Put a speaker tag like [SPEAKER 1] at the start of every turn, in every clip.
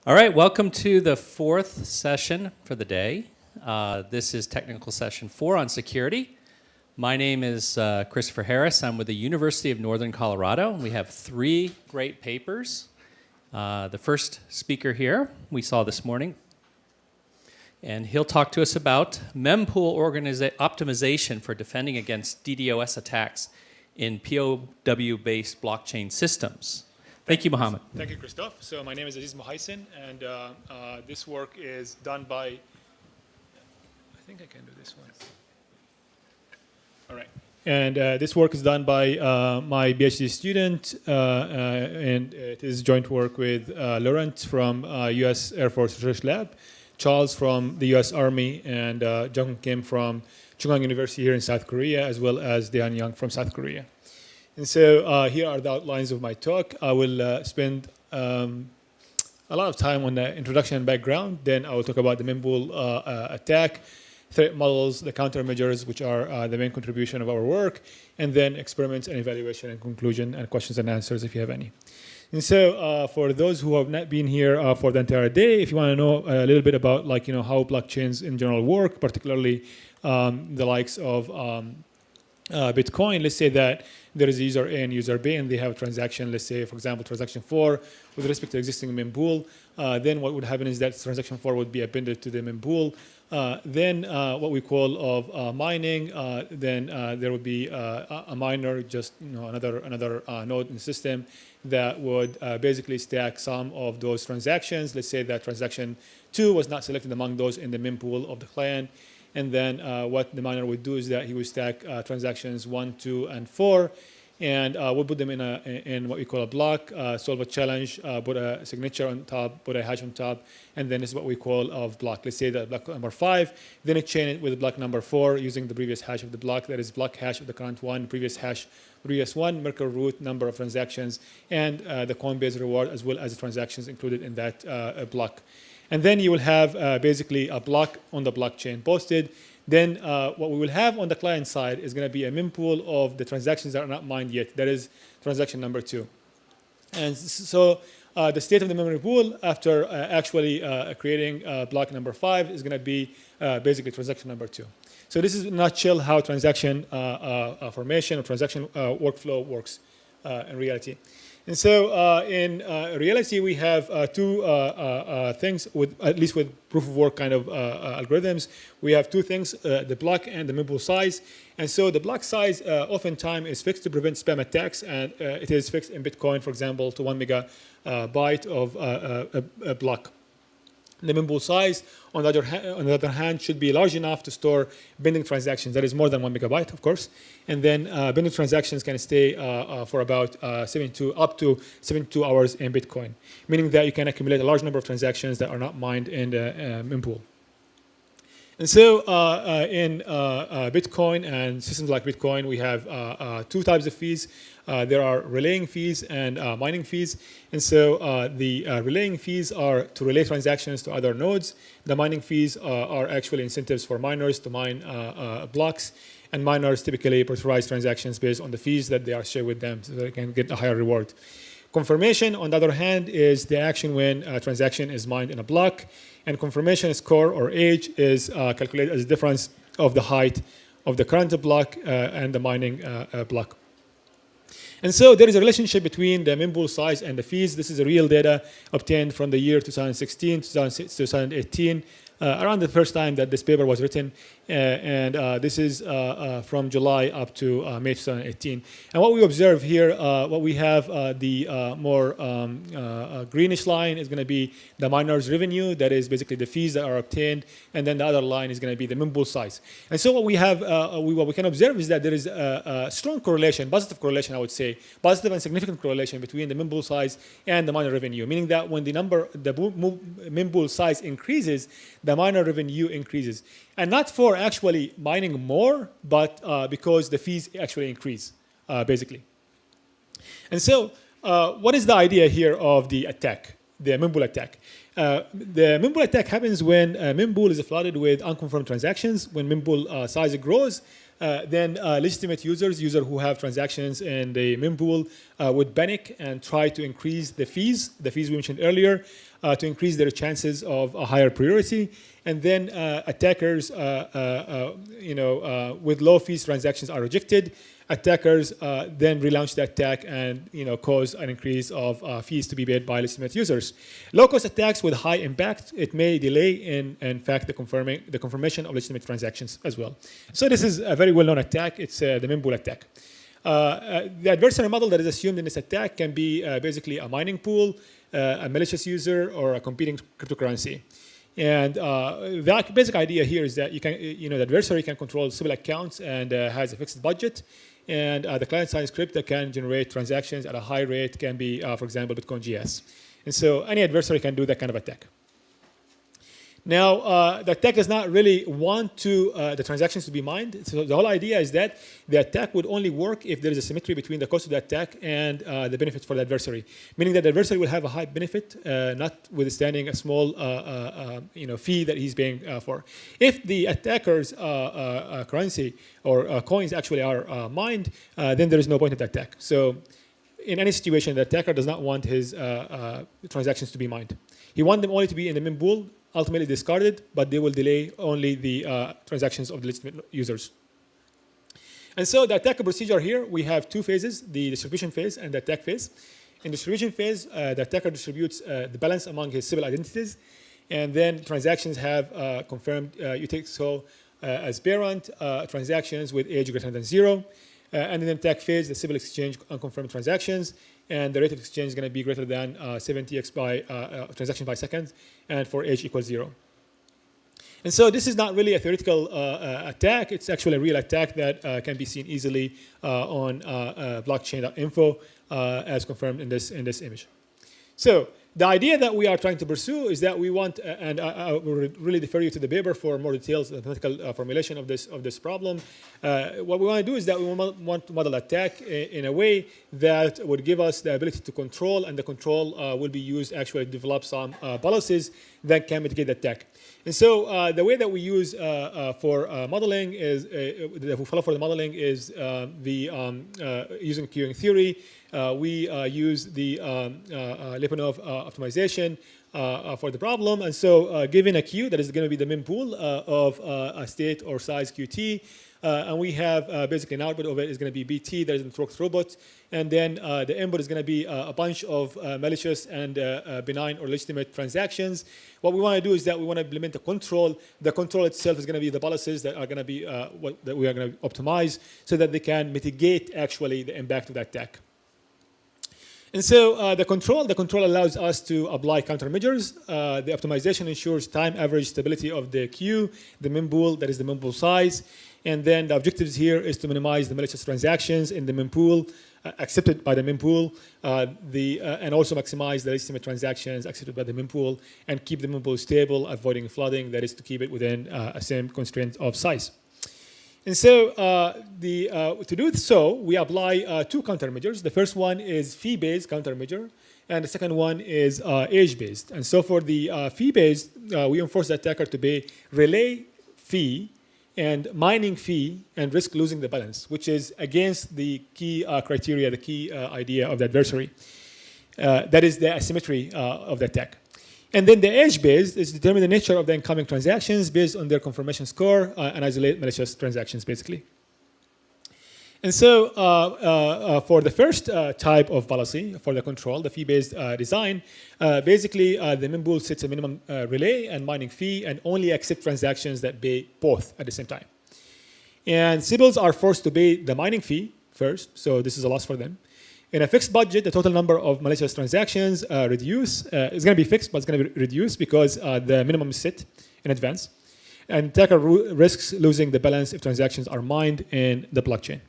[SPEAKER 1] All right, welcome to the fourth session for the day. This is technical session 4 on security. My name is Christopher Harris. I'm with the University of Northern Colorado. We have 3 great papers. The first speaker here we saw this morning, and he'll talk to us about Mempool optimization for defending against DDoS attacks in PoW-based blockchain systems. Thank you, Mohammed.
[SPEAKER 2] Thank you, Christoph. So my name is Aziz Mohaisin, and this work is done by, I think I can do this one. All right. And this work is done by my PhD student, and it is joint work with Laurent from U.S. Air Force Research Lab, Charles from the U.S. Army, and Jung Kim from Chungang University here in South Korea, as well as Daehan Young from South Korea. And so here are the outlines of my talk. I will spend a lot of time on the introduction and background. Then I will talk about the Mempool attack, threat models, the countermeasures, which are the main contribution of our work, and then experiments and evaluation and conclusion and questions and answers if you have any. And so for those who have not been here for the entire day, if you want to know a little bit about how blockchains in general work, particularly the likes of Bitcoin, let's say that there is a user A and user B, and they have a transaction, let's say, for example, transaction 4 with respect to existing mempool. Then what would happen is that transaction 4 would be appended to the mempool. Then what we call of mining, then there would be a miner, just another node in the system that would basically stack some of those transactions. Let's say that transaction 2 was not selected among those in the mempool of the client. And then what the miner would do is that he would stack transactions 1, 2, and 4, and we'll put them in what we call a block, solve a challenge, put a signature on top, put a hash on top, and then this is what we call of block. Let's say that block number 5, then it chain it with block number 4 using the previous hash of the block, that is block hash of the current one, previous hash, previous one, Merkle root, number of transactions, and the coin-based reward, as well as the transactions included in that block. And then you will have basically a block on the blockchain posted. Then what we will have on the client side is going to be a mempool of the transactions that are not mined yet. That is transaction number 2. And so the state of the memory pool after actually creating block number 5 is going to be basically transaction number 2. So this is in a nutshell how transaction formation or transaction workflow works in reality. And so in reality, we have 2 things, at least with proof of work kind of algorithms. We have 2 things, the block and the mempool size. And so the block size oftentimes is fixed to prevent spam attacks, and it is fixed in Bitcoin, for example, to 1 megabyte of a block. The mempool size, on the other hand, should be large enough to store binding transactions. That is more than 1 megabyte, of course. And then binding transactions can stay for about up to 72 hours in Bitcoin, meaning that you can accumulate a large number of transactions that are not mined in the mempool. And so in Bitcoin and systems like Bitcoin, we have 2 types of fees. There are relaying fees and mining fees. And so the relaying fees are to relay transactions to other nodes. The mining fees are actually incentives for miners to mine blocks. And miners typically prioritize transactions based on the fees that they are shared with them so they can get a higher reward. Confirmation, on the other hand, is the action when a transaction is mined in a block. And confirmation score, or age, is calculated as the difference of the height of the current block and the mining block. And so there is a relationship between the mempool size and the fees. This is real data obtained from the year 2016, 2018, around the first time that this paper was written. And this is from July up to May 2018. And what we observe here, what we have, the more greenish line is going to be the miner's revenue. That is basically the fees that are obtained. And then the other line is going to be the mempool size. And so what we have, what we can observe is that there is a strong correlation, positive correlation, I would say, positive and significant correlation between the mempool size and the miner revenue, meaning that when the mempool size increases, the miner revenue increases. And not for actually mining more, but because the fees actually increase, basically. And so what is the idea here of the attack, the mempool attack? The mempool attack happens when mempool is flooded with unconfirmed transactions. When mempool size grows, then legitimate users who have transactions in the mempool would panic and try to increase the fees we mentioned earlier, to increase their chances of a higher priority. And then attackers, with low fees transactions are rejected. Attackers then relaunch the attack and cause an increase of fees to be paid by legitimate users. Low-cost attacks with high impact, it may delay in fact the confirmation of legitimate transactions as well. So this is a very well-known attack. It's the mempool attack. The adversary model that is assumed in this attack can be basically a mining pool, a malicious user, or a competing cryptocurrency. And the basic idea here is that the adversary can control Sybil accounts and has a fixed budget. And the client-side script that can generate transactions at a high rate can be, for example, Bitcoin GS. And so any adversary can do that kind of attack. Now, the attack does not really want the transactions to be mined. So the whole idea is that the attack would only work if there is a symmetry between the cost of the attack and the benefit for the adversary. Meaning that the adversary will have a high benefit, notwithstanding a small fee that he's paying for. If the attacker's currency or coins actually are mined, then there is no point in the attack. So in any situation, the attacker does not want his transactions to be mined. He wants them only to be in the mempool, ultimately discarded, but they will delay only the transactions of the legitimate users. And so the attack procedure here, we have two phases, the distribution phase and the attack phase. In the distribution phase, the attacker distributes the balance among his Sybil identities, and then transactions have confirmed as parent transactions with age greater than 0. And in the attack phase, the Sybil exchange unconfirmed transactions, and the rate of exchange is going to be greater than 70x by transaction by second, and for age equals 0. And so this is not really a theoretical attack. It's actually a real attack that can be seen easily on blockchain.info as confirmed in this image. So the idea that we are trying to pursue is that we want, and I will really defer you to the paper for more details, the mathematical formulation of this problem. What we want to do is that we want to model attack in a way that would give us the ability to control, and the control will be used actually to develop some policies that can mitigate the attack. And so the way that we use for modeling is, that we follow for the modeling is using queuing theory. We use the Lyapunov optimization for the problem. And so given a queue that is going to be the mempool of a state or size QT, and we have basically an output of it is going to be BT, that is in Trox robot. And then the input is going to be a bunch of malicious and benign or legitimate transactions. What we want to do is that we want to implement a control. The control itself is going to be the policies that are going to be that we are going to optimize so that they can mitigate actually the impact of the attack. And so the control allows us to apply countermeasures. The optimization ensures time average stability of the queue, the mempool, that is the mempool size. And then the objectives here is to minimize the malicious transactions in the mempool accepted by the mempool, and also maximize the legitimate transactions accepted by the mempool, and keep the mempool stable, avoiding flooding, that is to keep it within a same constraint of size. And so to do so, we apply two countermeasures. The first one is fee-based countermeasure, and the second one is age-based. And so for the fee-based, we enforce the attacker to pay relay fee and mining fee and risk losing the balance, which is against the key criteria, the key idea of the adversary. That is the asymmetry of the attack. And then the age-based is determine the nature of the incoming transactions based on their confirmation score and isolate malicious transactions, basically. And so for the first type of policy, for the control, the fee-based design, basically the mempool sets a minimum relay and mining fee and only accept transactions that pay both at the same time. And Sybils are forced to pay the mining fee first, so this is a loss for them. In a fixed budget, the total number of malicious transactions reduce. It's going to be fixed, but it's going to be reduced because the minimum is set in advance. And attacker risks losing the balance if transactions are mined in the blockchain.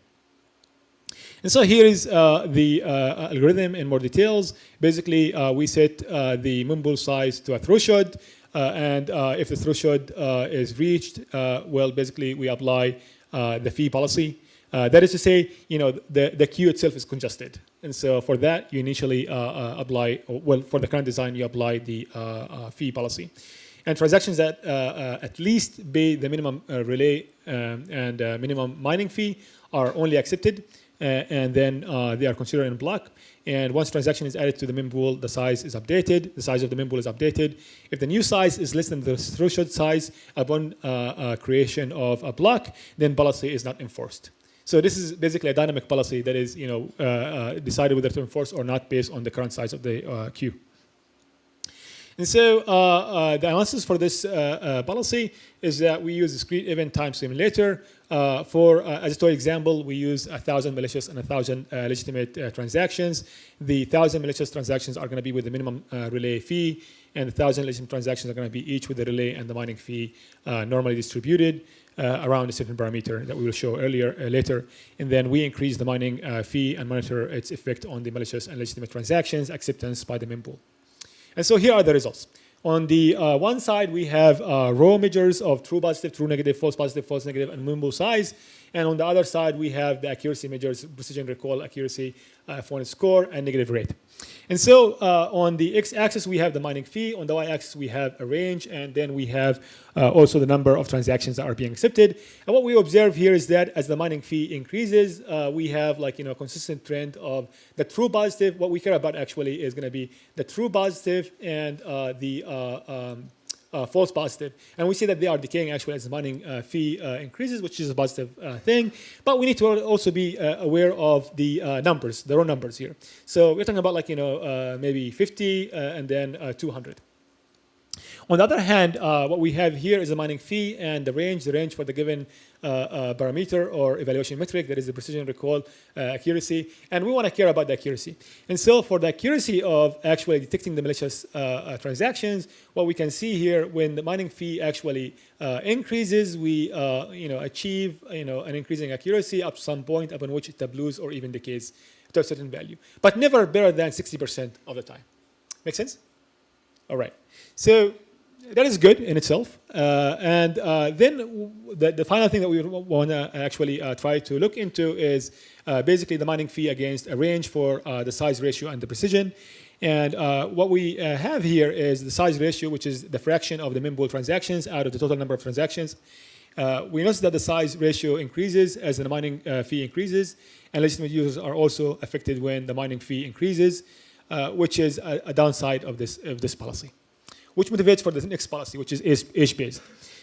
[SPEAKER 2] And so here is the algorithm in more details. Basically, we set the mempool size to a threshold, and if the threshold is reached, well, basically we apply the fee policy. That is to say, the queue itself is congested, and so for that you initially apply, well, for the current design you apply the fee policy. And transactions that at least pay the minimum relay and minimum mining fee are only accepted, and then they are considered in block. And once transaction is added to the mempool, the size is updated. The size of the mempool is updated. If the new size is less than the threshold size upon creation of a block, then policy is not enforced. So this is basically a dynamic policy that is, decided whether to enforce or not based on the current size of the queue. And so the analysis for this policy is that we use a discrete event time simulator. As a toy example, we use 1,000 malicious and 1,000 legitimate transactions. The 1,000 malicious transactions are going to be with the minimum relay fee, and the 1,000 legitimate transactions are going to be each with the relay and the mining fee normally distributed around a certain parameter that we will show later. And then we increase the mining fee and monitor its effect on the malicious and legitimate transactions acceptance by the mempool. And so here are the results. On the one side, we have raw measures of true positive, true negative, false positive, false negative, and mempool size. And on the other side, we have the accuracy measures, precision, recall, accuracy, phone score, and negative rate. And so on the x-axis, we have the mining fee. On the y-axis, we have a range. And then we have also the number of transactions that are being accepted. And what we observe here is that as the mining fee increases, we have a consistent trend of the true positive. What we care about actually is going to be the true positive and the false positive. And we see that they are decaying actually as the mining fee increases, which is a positive thing. But we need to also be aware of the numbers, the raw numbers here. So we're talking about maybe 50 and then 200. On the other hand, what we have here is the mining fee and the range for the given parameter or evaluation metric, that is the precision, recall, accuracy, and we want to care about the accuracy. And so for the accuracy of actually detecting the malicious transactions, what we can see here, when the mining fee actually increases, we achieve an increasing accuracy up to some point upon which it tableaus or even decays to a certain value, but never better than 60% of the time. Make sense? All right. So that is good in itself. And then the final thing that we want to actually try to look into is basically the mining fee against a range for the size ratio and the precision. And what we have here is the size ratio, which is the fraction of the mempool transactions out of the total number of transactions. We notice that the size ratio increases as the mining fee increases, and legitimate users are also affected when the mining fee increases, which is a downside of this policy, which motivates for the next policy, which is age-based.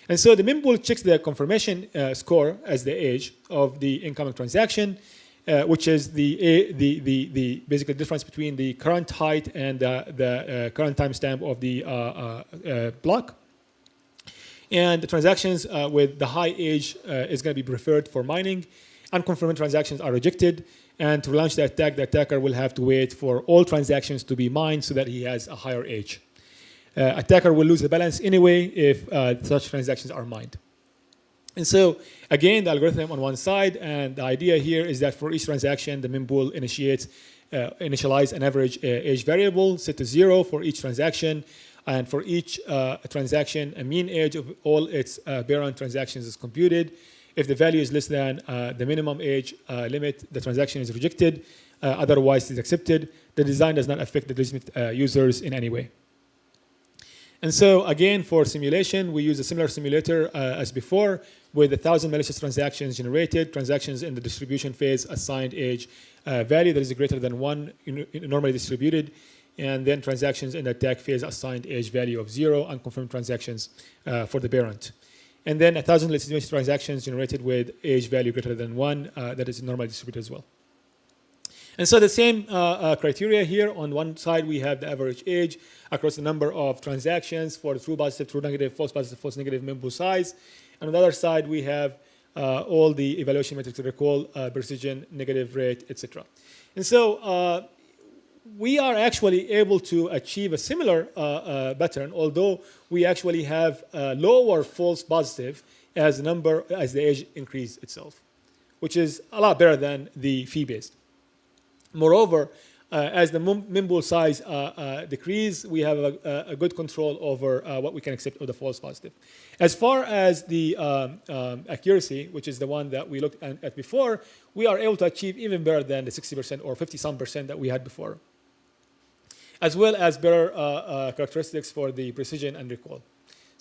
[SPEAKER 2] And so the mempool checks the confirmation score as the age of the incoming transaction, which is the basically difference between the current height and the current timestamp of the block. And the transactions with the high age is going to be preferred for mining. Unconfirmed transactions are rejected. And to launch the attack, the attacker will have to wait for all transactions to be mined so that he has a higher age. Attacker will lose the balance anyway if such transactions are mined. And so, again, the algorithm on one side, and the idea here is that for each transaction, the mempool initialize an average age variable set to 0 for each transaction, and for each transaction, a mean age of all its parent transactions is computed. If the value is less than the minimum age limit, the transaction is rejected. Otherwise, it is accepted. The design does not affect the legitimate users in any way. And so, again, for simulation, we use a similar simulator as before, with 1,000 malicious transactions generated, transactions in the distribution phase assigned age value that is greater than 1, normally distributed, and then transactions in the attack phase assigned age value of 0, unconfirmed transactions for the parent. And then 1,000 legitimate transactions generated with age value greater than 1 that is normally distributed as well. And so the same criteria here. On one side, we have the average age across the number of transactions for true positive, true negative, false negative mempool size. And on the other side, we have all the evaluation metrics to recall, precision, negative rate, etc. And so we are actually able to achieve a similar pattern, although we actually have lower false positive as the age increase itself, which is a lot better than the fee-based. Moreover, as the mempool size decrease, we have a good control over what we can accept of the false positive. As far as the accuracy, which is the one that we looked at before, we are able to achieve even better than the 60% or 50-some% that we had before, as well as better characteristics for the precision and recall.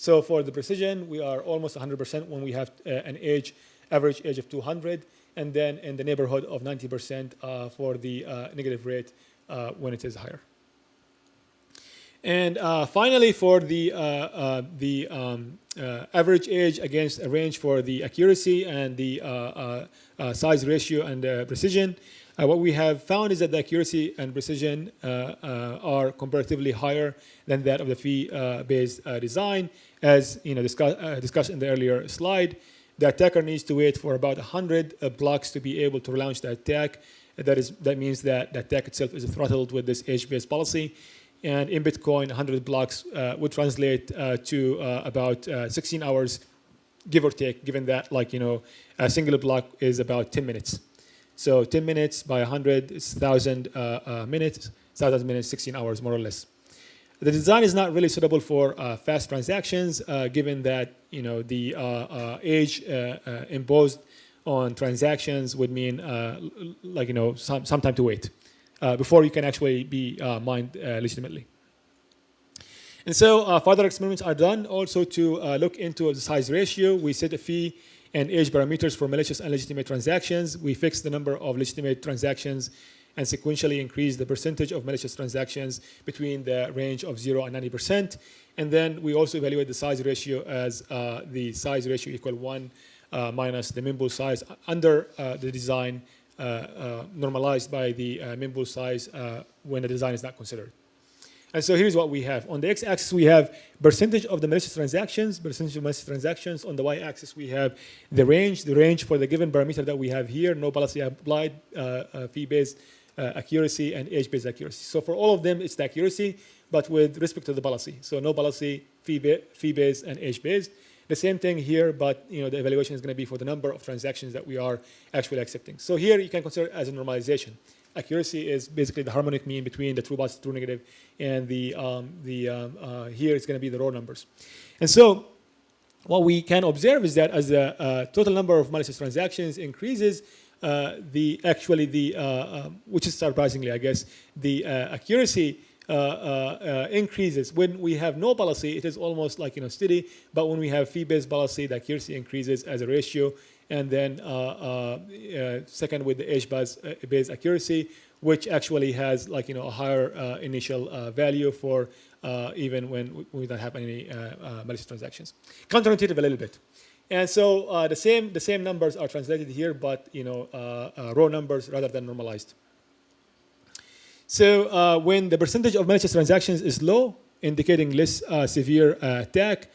[SPEAKER 2] So for the precision, we are almost 100% when we have an average age of 200, and then in the neighborhood of 90% for the negative rate when it is higher. And finally, for the average age against a range for the accuracy and the size ratio and precision, what we have found is that the accuracy and precision are comparatively higher than that of the fee-based design. As discussed in the earlier slide, the attacker needs to wait for about 100 blocks to be able to launch the attack. That means that the attack itself is throttled with this age-based policy. And in Bitcoin, 100 blocks would translate to about 16 hours, give or take, given that a single block is about 10 minutes. So 10 minutes by 100 is 1,000 minutes, 1,000 minutes, 16 hours, more or less. The design is not really suitable for fast transactions, given that the age imposed on transactions would mean some time to wait before you can actually be mined legitimately. And so further experiments are done also to look into the size ratio. We set a fee and age parameters for malicious and legitimate transactions. We fix the number of legitimate transactions and sequentially increase the percentage of malicious transactions between the range of 0 and 90%. And then we also evaluate the size ratio as the size ratio equal 1 minus the Mempool size under the design normalized by the Mempool size when the design is not considered. And so here's what we have. On the x-axis, we have percentage of the malicious transactions, percentage of malicious transactions. On the y-axis, we have the range for the given parameter that we have here, no policy applied, fee-based accuracy, and age-based accuracy. So for all of them, it's the accuracy, but with respect to the policy. So no policy, fee-based, and age-based. The same thing here, but the evaluation is going to be for the number of transactions that we are actually accepting. So here you can consider it as a normalization. Accuracy is basically the harmonic mean between the true positive, true negative, and here it's going to be the raw numbers. And so what we can observe is that as the total number of malicious transactions increases, which is surprisingly, I guess, the accuracy increases. When we have no policy, it is almost like steady. But when we have fee-based policy, the accuracy increases as a ratio. And then second with the age-based accuracy, which actually has a higher initial value for even when we don't have any malicious transactions. Counterintuitive a little bit. And so the same numbers are translated here, but raw numbers rather than normalized. So when the percentage of malicious transactions is low, indicating less severe attack,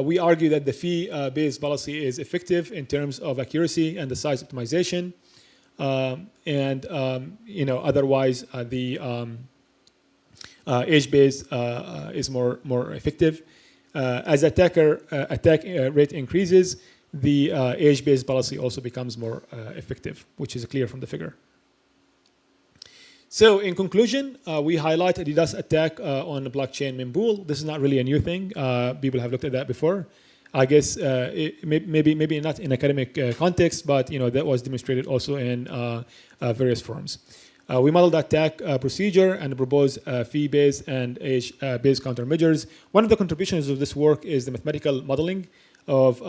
[SPEAKER 2] we argue that the fee-based policy is effective in terms of accuracy and the size optimization, otherwise the age-based is more effective. As attack rate increases, the age-based policy also becomes more effective, which is clear from the figure. So in conclusion, we highlight a DDoS attack on the blockchain Mempool. This is not really a new thing. People have looked at that before. I guess maybe not in academic context, but that was demonstrated also in various forums. We modeled the attack procedure and propose fee-based and age-based countermeasures. One of the contributions of this work is the mathematical modeling of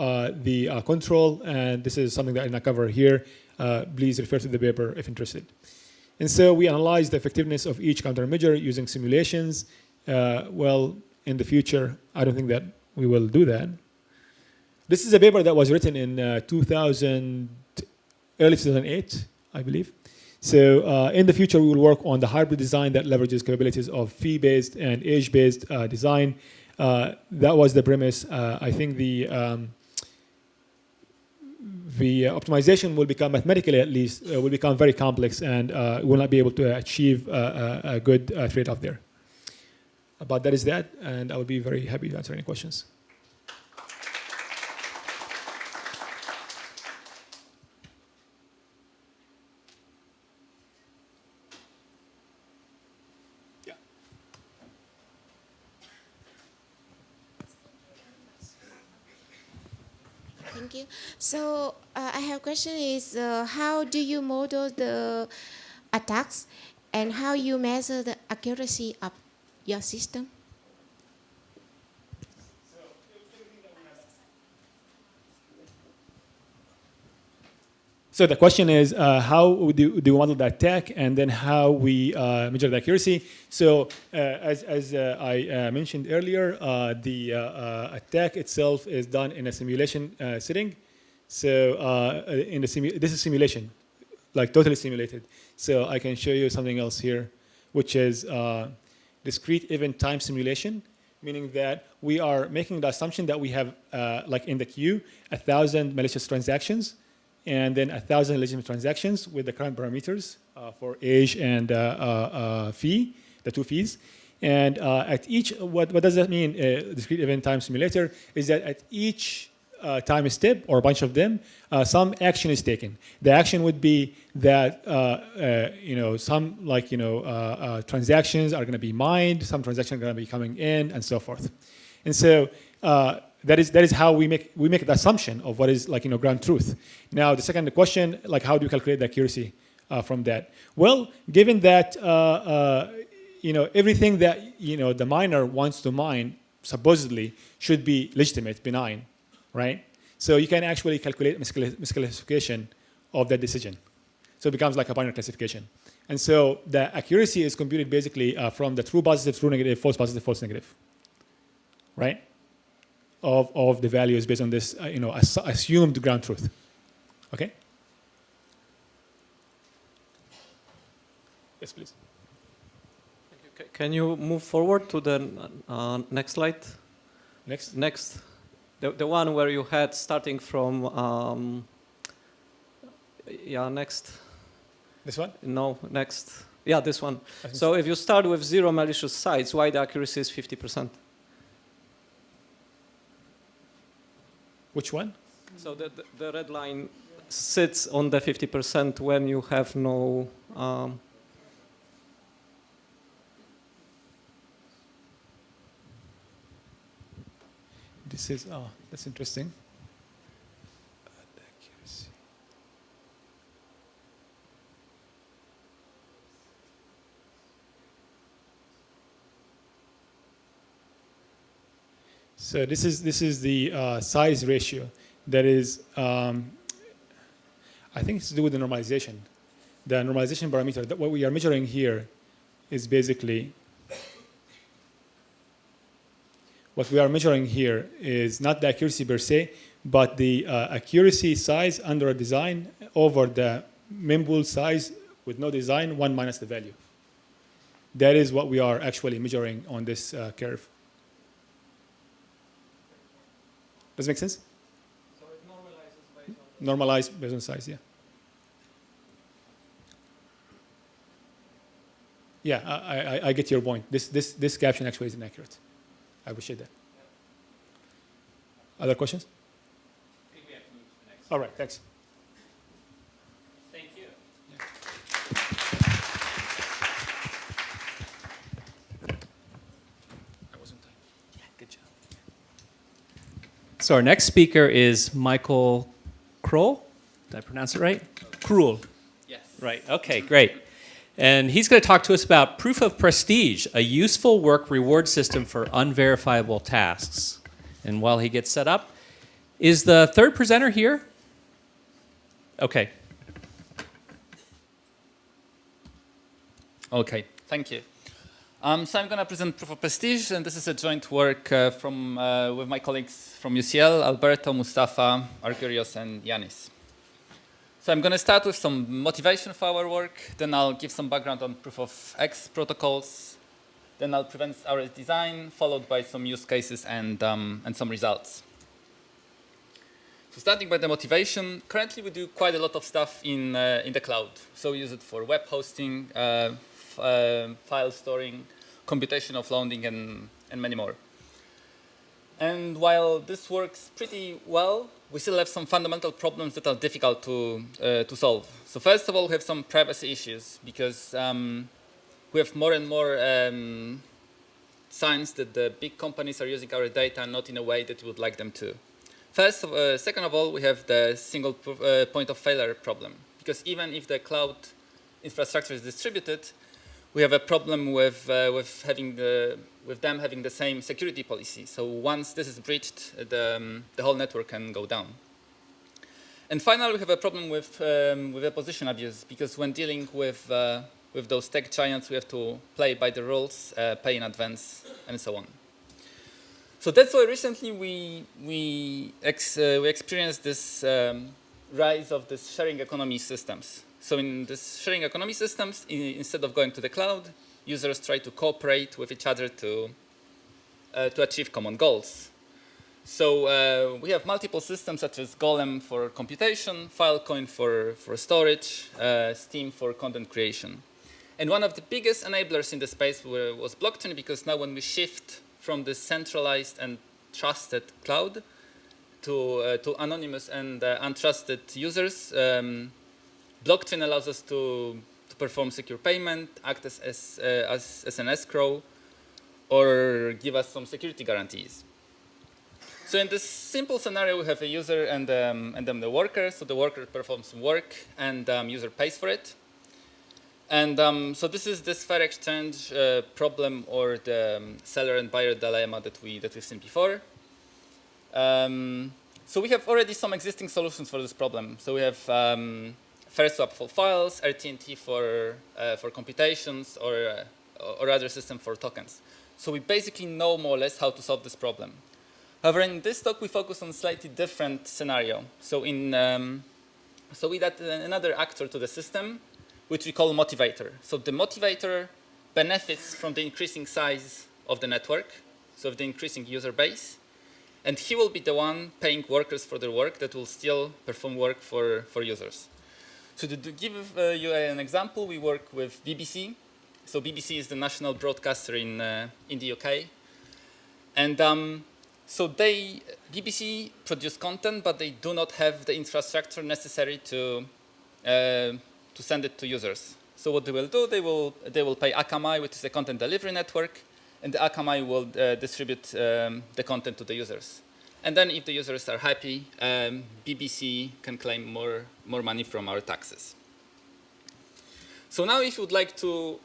[SPEAKER 2] the control, and this is something that I not cover here. Please refer to the paper if interested. And so we analyzed the effectiveness of each countermeasure using simulations. Well, in the future, I don't think that we will do that. This is a paper that was written in early 2008, I believe. So in the future, we will work on the hybrid design that leverages capabilities of fee-based and age-based design. That was the premise. I think the optimization will become, mathematically at least, will become very complex and will not be able to achieve a good trade-off there. But that is that, and I will be very happy to answer any questions.
[SPEAKER 3] Thank you. So I have a question is how do you model the attacks and how you measure the accuracy of your system?
[SPEAKER 2] So So the question is, how do we model the attack, and then how we measure the accuracy? So as I mentioned earlier, the attack itself is done in a simulation setting. So this is simulation, like totally simulated. So I can show you something else here, which is discrete event time simulation, meaning that we are making the assumption that we have, like in the queue, 1,000 malicious transactions, and then 1,000 legitimate transactions with the current parameters for age and fee, the two fees. And at each, what does that mean, discrete event time simulator, is that at each time step, or a bunch of them, some action is taken. The action would be that some transactions are going to be mined, some transactions are going to be coming in, and so forth. And so that is how we make the assumption of what is ground truth. Now the second question, how do you calculate the accuracy from that? Well, given that everything that the miner wants to mine supposedly should be legitimate, benign, right? So you can actually calculate misclassification of that decision. So it becomes like a binary classification. And so the accuracy is computed basically from the true positive, true negative, false positive, false negative, right? Of the values based on this assumed ground truth. Okay? Yes, please.
[SPEAKER 4] Can you move forward to the next slide?
[SPEAKER 2] Next.
[SPEAKER 4] The one where you had starting from, next.
[SPEAKER 2] This one?
[SPEAKER 4] No, next. Yeah, this one. So if you start with 0 malicious sites, why the accuracy is 50%?
[SPEAKER 2] Which one?
[SPEAKER 4] So the red line sits on the 50% when you have no...
[SPEAKER 2] This is, that's interesting. So this is the size ratio. That is, I think it's to do with the normalization. The normalization parameter. That what we are measuring here is basically. What we are measuring here is not the accuracy per se, but the accuracy size under a design over the mempool size with no design, 1 minus the value. That is what we are actually measuring on this curve. Does it make sense?
[SPEAKER 4] So it normalizes based on...
[SPEAKER 2] Normalized based on size, yeah. Yeah, I get your point. This caption actually is inaccurate. I appreciate that. Other questions?
[SPEAKER 1] I think we have to move to the next.
[SPEAKER 2] All right, thanks.
[SPEAKER 1] Thank you.
[SPEAKER 2] I wasn't time.
[SPEAKER 1] Yeah, good job. So our next speaker is Michael Kroll. Did I pronounce it right? Krull.
[SPEAKER 5] Yes.
[SPEAKER 1] Right, okay, great. And he's going to talk to us about Proof of Prestige, a useful work reward system for unverifiable tasks. And while he gets set up, is the third presenter here? Okay.
[SPEAKER 5] Okay, thank you. So I'm going to present Proof of Prestige, and this is a joint work with my colleagues from UCL, Alberto, Mustafa, Argyrios, and Yanis. So I'm going to start with some motivation for our work, then I'll give some background on Proof of X protocols, then I'll present our design, followed by some use cases and some results. So starting by the motivation, currently we do quite a lot of stuff in the cloud. So we use it for web hosting, file storing, computation offloading, and many more. And while this works pretty well, we still have some fundamental problems that are difficult to solve. So first of all, we have some privacy issues because we have more and more signs that the big companies are using our data not in a way that we would like them to. Second of all, we have the single point of failure problem, because even if the cloud infrastructure is distributed, we have a problem with them having the same security policy. So once this is breached, the whole network can go down. And finally, we have a problem with a position abuse, because when dealing with those tech giants, we have to play by the rules, pay in advance, and so on. So that's why recently we experienced this rise of this sharing economy systems. So in this sharing economy systems, instead of going to the cloud, users try to cooperate with each other to achieve common goals. So we have multiple systems such as Golem for computation, Filecoin for storage, Steam for content creation. And one of the biggest enablers in the space was blockchain, because now when we shift from the centralized and trusted cloud to anonymous and untrusted users, blockchain allows us to perform secure payment, act as an escrow, or give us some security guarantees. So in this simple scenario, we have a user and then the worker. So the worker performs some work, and user pays for it. And so this is this fair exchange problem, or the seller and buyer dilemma that we've seen before. So we have already some existing solutions for this problem. So we have fair swap for files, RTNT for computations, or other system for tokens. So we basically know more or less how to solve this problem. However, in this talk, we focus on a slightly different scenario. So we add another actor to the system, which we call motivator. So the motivator benefits from the increasing size of the network, so of the increasing user base, and he will be the one paying workers for their work that will still perform work for users. So to give you an example, we work with BBC. So BBC is the national broadcaster in the UK. And so BBC produce content, but they do not have the infrastructure necessary to send it to users. So what they will do, they will pay Akamai, which is a content delivery network, and the Akamai will distribute the content to the users. And then if the users are happy, BBC can claim more money from our taxes. So now if you would like to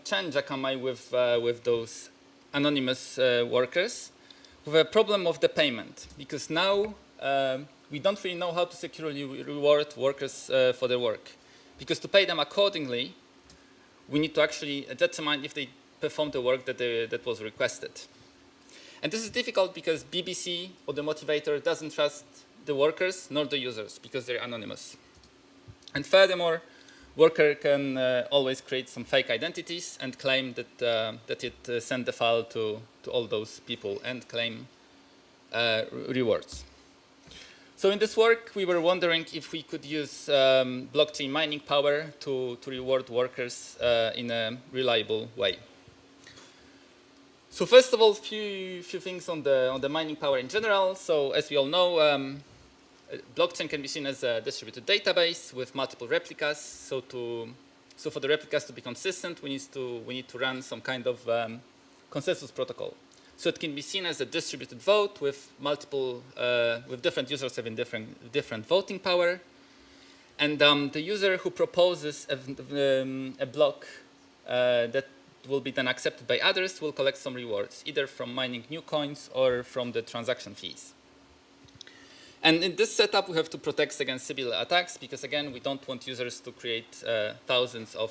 [SPEAKER 5] change Akamai with those anonymous workers, we have a problem of the payment, because now we don't really know how to securely reward workers for their work. Because to pay them accordingly, we need to actually determine if they performed the work that was requested. And this is difficult because BBC or the motivator doesn't trust the workers nor the users, because they're anonymous. And furthermore, worker can always create some fake identities and claim that it sent the file to all those people and claim rewards. So in this work, we were wondering if we could use blockchain mining power to reward workers in a reliable way. So first of all, few things on the mining power in general. So as we all know, blockchain can be seen as a distributed database with multiple replicas. So for the replicas to be consistent, we need to run some kind of consensus protocol. So it can be seen as a distributed vote with with different users having different voting power. And the user who proposes a block that will be then accepted by others will collect some rewards, either from mining new coins or from the transaction fees. And in this setup, we have to protect against Sybil attacks, because again, we don't want users to create thousands of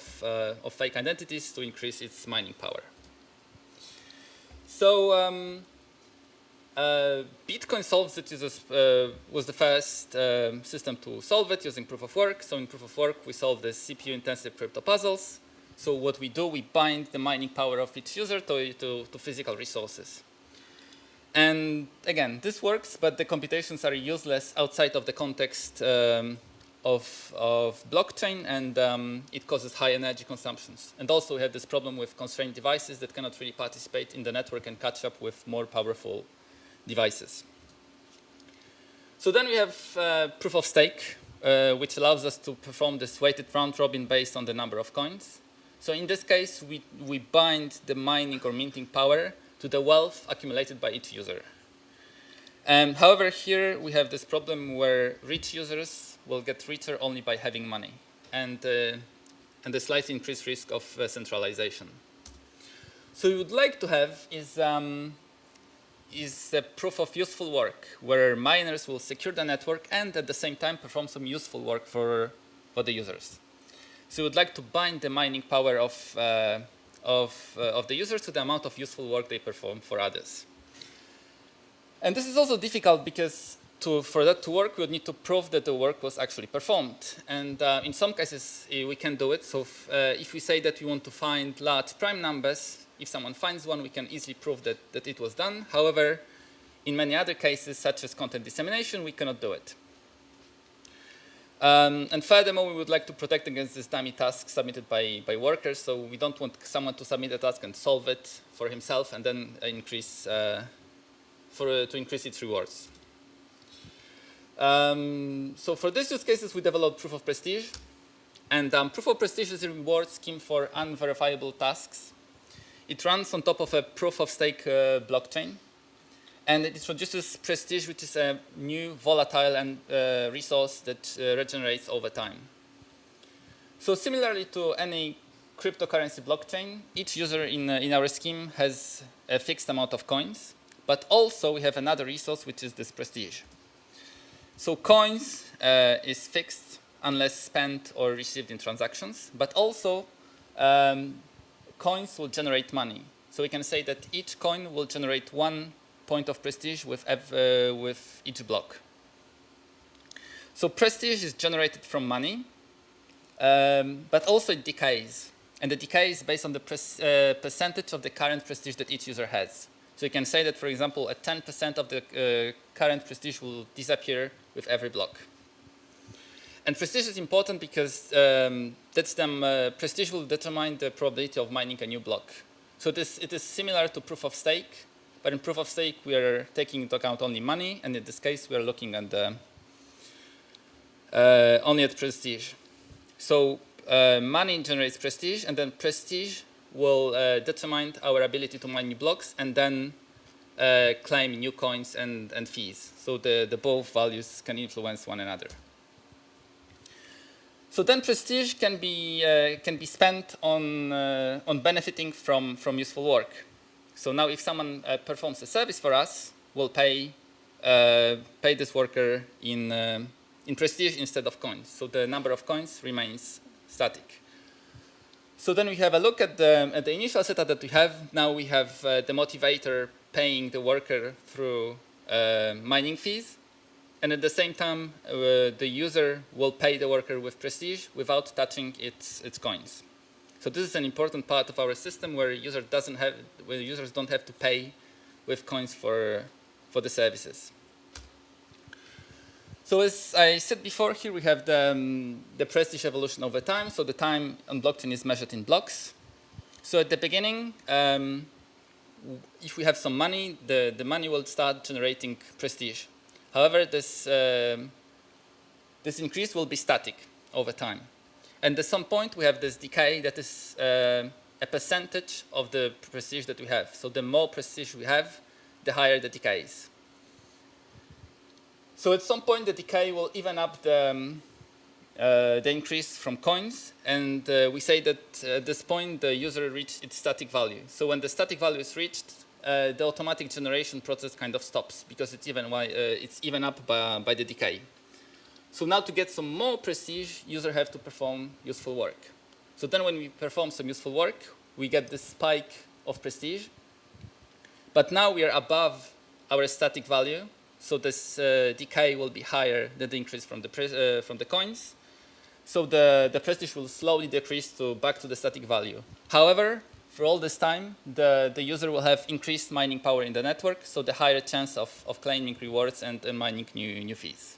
[SPEAKER 5] fake identities to increase its mining power. So Bitcoin solves it was the first system to solve it using proof of work. So in proof of work, we solve the CPU-intensive crypto puzzles. So what we do, we bind the mining power of each user to physical resources. And again, this works, but the computations are useless outside of the context of blockchain, and it causes high energy consumptions. And also we have this problem with constrained devices that cannot really participate in the network and catch up with more powerful devices. So then we have proof of stake, which allows us to perform this weighted round robin based on the number of coins. So in this case, we bind the mining or minting power to the wealth accumulated by each user. However, here we have this problem where rich users will get richer only by having money, and a slightly increased risk of centralization. So we would like to have is is a proof of useful work, where miners will secure the network and at the same time perform some useful work for the users. So we would like to bind the mining power of the users to the amount of useful work they perform for others. And this is also difficult because for that to work, we would need to prove that the work was actually performed. And in some cases, we can do it. So if we say that we want to find large prime numbers, if someone finds one, we can easily prove that it was done. However, in many other cases, such as content dissemination, we cannot do it. And furthermore, we would like to protect against this dummy task submitted by workers. So we don't want someone to submit a task and solve it for himself and then increase to increase its rewards. So for these use cases, we developed proof of prestige. And proof of prestige is a reward scheme for unverifiable tasks. It runs on top of a proof of stake blockchain. And it introduces prestige, which is a new volatile and resource that regenerates over time. So similarly to any cryptocurrency blockchain, each user in our scheme has a fixed amount of coins. But also we have another resource, which is this prestige. So coins is fixed unless spent or received in transactions. But also coins will generate money. So we can say that each coin will generate 1 point of prestige with each block. So prestige is generated from money, but also it decays. And the decay is based on the percentage of the current prestige that each user has. So you can say that, for example, 10% of the current prestige will disappear with every block. And prestige is important because prestige will determine the probability of mining a new block. So it is similar to proof of stake, but in proof of stake we are taking into account only money, and in this case we are looking at only at prestige. So money generates prestige, and then prestige will determine our ability to mine new blocks and then claim new coins and fees. So the both values can influence one another. So then prestige can be spent on benefiting from useful work. So now if someone performs a service for us, we'll pay this worker in prestige instead of coins. So the number of coins remains static. So then we have a look at the initial setup that we have. Now we have the motivator paying the worker through mining fees. And at the same time, the user will pay the worker with prestige without touching its coins. So this is an important part of our system where users don't have to pay with coins for the services. So as I said before, here we have the prestige evolution over time. So the time on blockchain is measured in blocks. So at the beginning, if we have some money, the money will start generating prestige. However, this increase will be static over time. And at some point, we have this decay that is a percentage of the prestige that we have. So the more prestige we have, the higher the decay is. So at some point, the decay will even up the increase from coins. And we say that at this point, the user reached its static value. So when the static value is reached, the automatic generation process kind of stops because it's even up by the decay. So now to get some more prestige, users have to perform useful work. So then when we perform some useful work, we get this spike of prestige. But now we are above our static value. So this decay will be higher than the increase from the coins. So the prestige will slowly decrease back to the static value. However, for all this time, the user will have increased mining power in the network, so the higher chance of claiming rewards and mining new fees.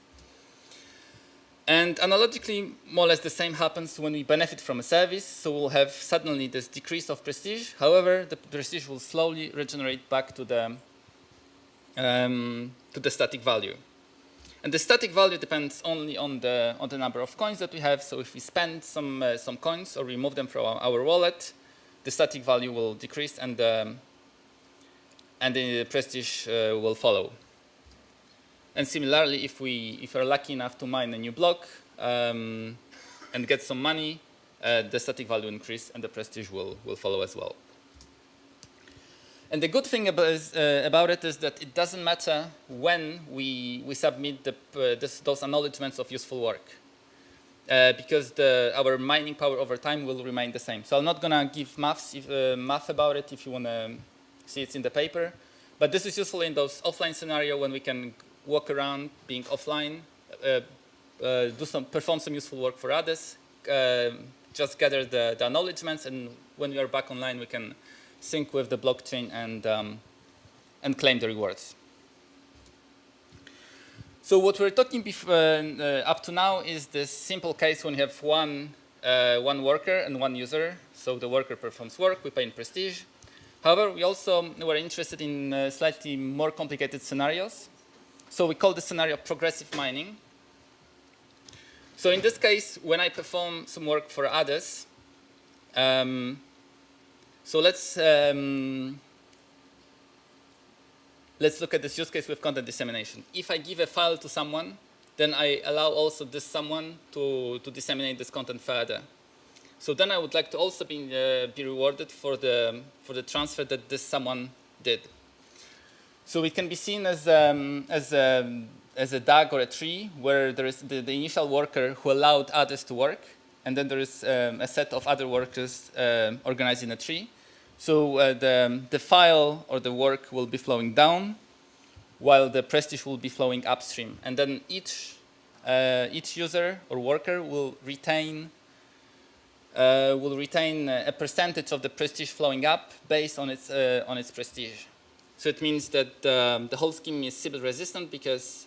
[SPEAKER 5] And analogically, more or less the same happens when we benefit from a service. So we'll have suddenly this decrease of prestige. However, the prestige will slowly regenerate back to the static value. And the static value depends only on the number of coins that we have. So if we spend some coins or remove them from our wallet, the static value will decrease and the prestige will follow. And similarly, if we're lucky enough to mine a new block and get some money, the static value increase and the prestige will follow as well. And the good thing about it is that it doesn't matter when we submit those acknowledgements of useful work. Because our mining power over time will remain the same. So I'm not going to give math about it if you want to see it in the paper. But this is useful in those offline scenario when we can walk around being offline, perform some useful work for others, just gather the acknowledgements, and when we are back online, we can sync with the blockchain and claim the rewards. So what we're talking up to now is this simple case when you have one worker and one user. So the worker performs work, we pay in prestige. However, we also were interested in slightly more complicated scenarios. So we call this scenario progressive mining. So in this case, when I perform some work for others, so let's look at this use case with content dissemination. If I give a file to someone, then I allow also this someone to disseminate this content further. So then I would like to also be rewarded for the transfer that this someone did. So it can be seen as a DAG or a tree where there is the initial worker who allowed others to work, and then there is a set of other workers organized in a tree. So the file or the work will be flowing down, while the prestige will be flowing upstream. And then each user or worker will retain a percentage of the prestige flowing up based on its prestige. So it means that the whole scheme is Sybil resistant because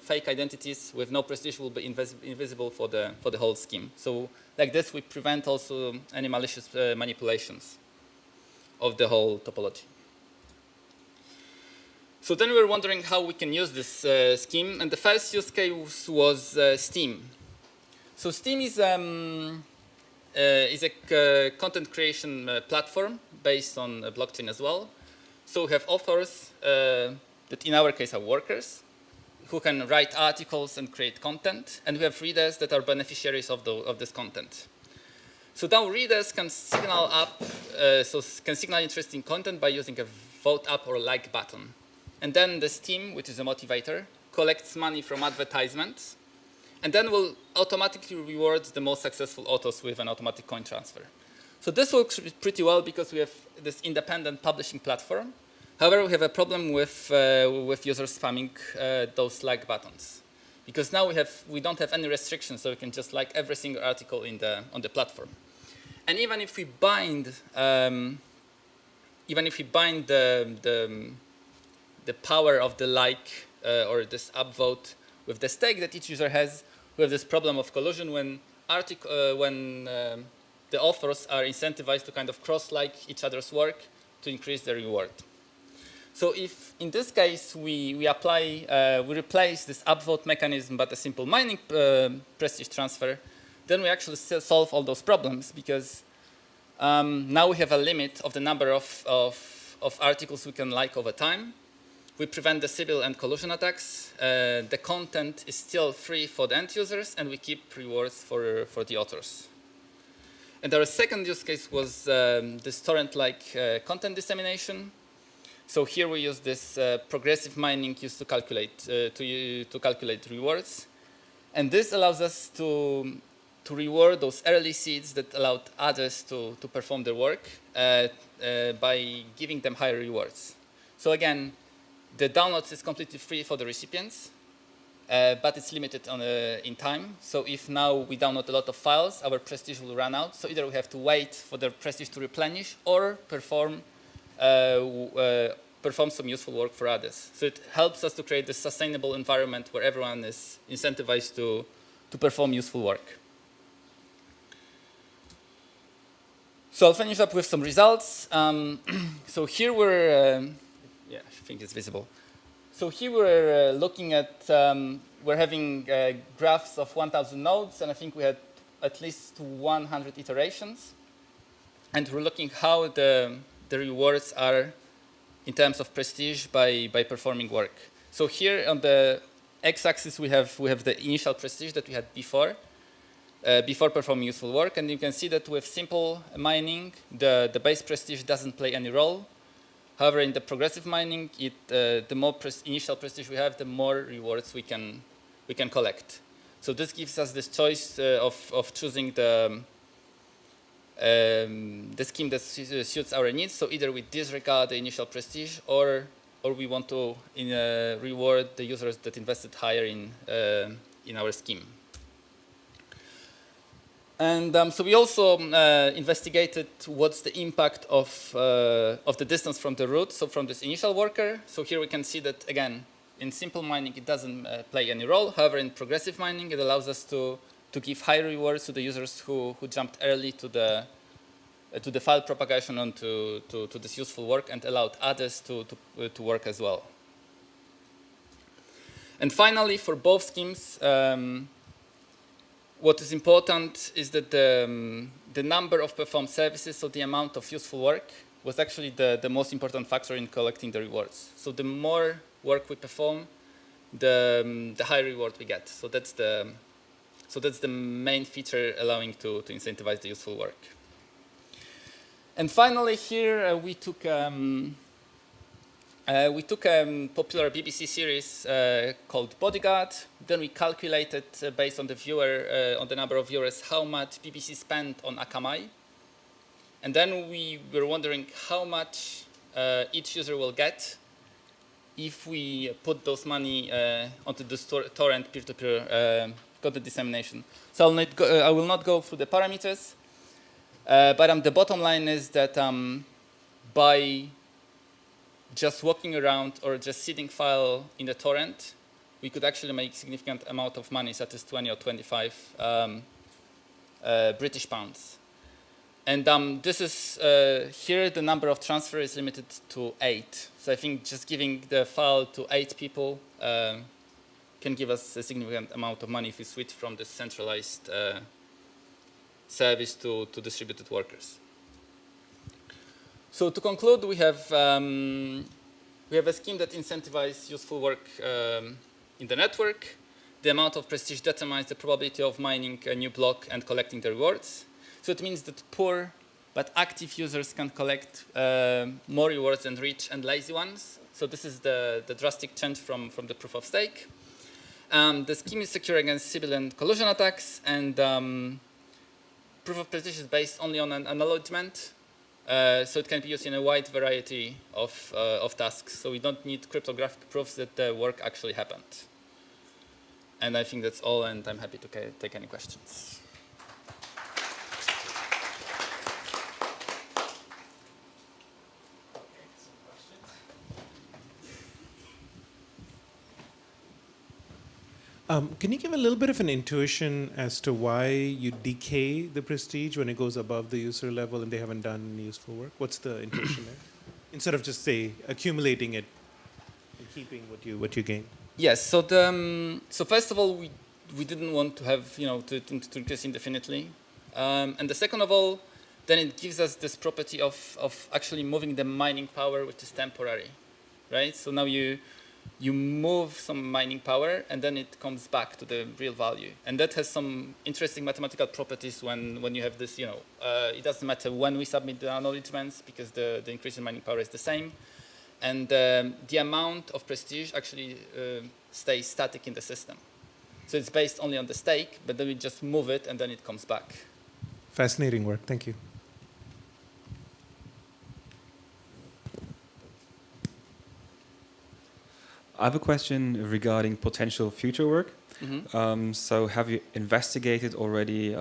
[SPEAKER 5] fake identities with no prestige will be invisible for the whole scheme. So like this, we prevent also any malicious manipulations of the whole topology. So then we were wondering how we can use this scheme, and the first use case was Steam. So Steam is a content creation platform based on a blockchain as well. So we have authors that in our case are workers who can write articles and create content, and we have readers that are beneficiaries of this content. So now readers can signal up, can signal interesting content by using a vote up or like button. And then the Steam, which is a motivator, collects money from advertisements, and then will automatically reward the most successful authors with an automatic coin transfer. So this works pretty well because we have this independent publishing platform. However, we have a problem with users spamming those like buttons, because now we don't have any restrictions, so we can just like every single article on the platform. And even if we bind the power of the like or this upvote with the stake that each user has, we have this problem of collusion when the authors are incentivized to kind of cross-like each other's work to increase the reward. So if in this case we replace this upvote mechanism by a simple mining prestige transfer, then we actually still solve all those problems, because now we have a limit of the number of articles we can like over time. We prevent the Sybil and collusion attacks. The content is still free for the end users, and we keep rewards for the authors. And our second use case was this torrent-like content dissemination. So here we use this progressive mining used to calculate rewards, and this allows us to reward those early seeds that allowed others to perform their work by giving them higher rewards. So again, the downloads is completely free for the recipients, but it's limited in time. So if now we download a lot of files, our prestige will run out. So either we have to wait for the prestige to replenish or perform some useful work for others. So it helps us to create this sustainable environment where everyone is incentivized to perform useful work. So I'll finish up with some results. So here we're, I think it's visible. So here we're looking at, we're having graphs of 1,000 nodes, and I think we had at least 100 iterations. And we're looking how the rewards are in terms of prestige by performing work. So here on the x-axis we have the initial prestige that we had before performing useful work, and you can see that with simple mining, the base prestige doesn't play any role. However, in the progressive mining, the more initial prestige we have, the more rewards we can collect. So this gives us this choice of choosing the scheme that suits our needs. So either we disregard the initial prestige, or we want to reward the users that invested higher in our scheme. And so we also investigated what's the impact of the distance from the root, so from this initial worker. So here we can see that, again, in simple mining, it doesn't play any role. However, in progressive mining, it allows us to give high rewards to the users who jumped early to the file propagation onto to this useful work and allowed others to work as well. And finally, for both schemes, what is important is that the number of performed services, so the amount of useful work, was actually the most important factor in collecting the rewards. So the more work we perform, the higher reward we get. So that's the main feature allowing to incentivize the useful work. And finally, here we took a popular BBC series called Bodyguard. Then we calculated based on the number of viewers, how much BBC spent on Akamai. And then we were wondering how much each user will get if we put those money onto the torrent peer-to-peer content dissemination. So I will not go through the parameters, but the bottom line is that by just walking around or just seeding file in the torrent, we could actually make significant amount of money, such as 20 or 25 British pounds. And this is, here the number of transfers is limited to 8. So I think just giving the file to 8 people can give us a significant amount of money if we switch from the centralized service to distributed workers. So to conclude, we have a scheme that incentivizes useful work in the network. The amount of prestige determines the probability of mining a new block and collecting the rewards. So it means that poor but active users can collect more rewards than rich and lazy ones. So this is the drastic change from the proof of stake. The scheme is secure against Sybil and collusion attacks, and proof of prestige is based only on an acknowledgement. So it can be used in a wide variety of tasks. So we don't need cryptographic proofs that the work actually happened. And I think that's all, and I'm happy to take any questions.
[SPEAKER 6] Can you give a little bit of an intuition as to why you decay the prestige when it goes above the user level and they haven't done useful work? What's the intuition there? Instead of just, say, accumulating it and keeping what you gain.
[SPEAKER 5] Yes. So so first of all, we didn't want to have to increase indefinitely, and the second of all, then it gives us this property of actually moving the mining power, which is temporary, right? So now you move some mining power, and then it comes back to the real value. And that has some interesting mathematical properties when you have this, it doesn't matter when we submit the acknowledgements, because the increase in mining power is the same. And the amount of prestige actually stays static in the system. So it's based only on the stake, but then we just move it, and then it comes back.
[SPEAKER 6] Fascinating work. Thank you.
[SPEAKER 7] I have a question regarding potential future work.
[SPEAKER 5] Mm-hmm.
[SPEAKER 7] So have you investigated already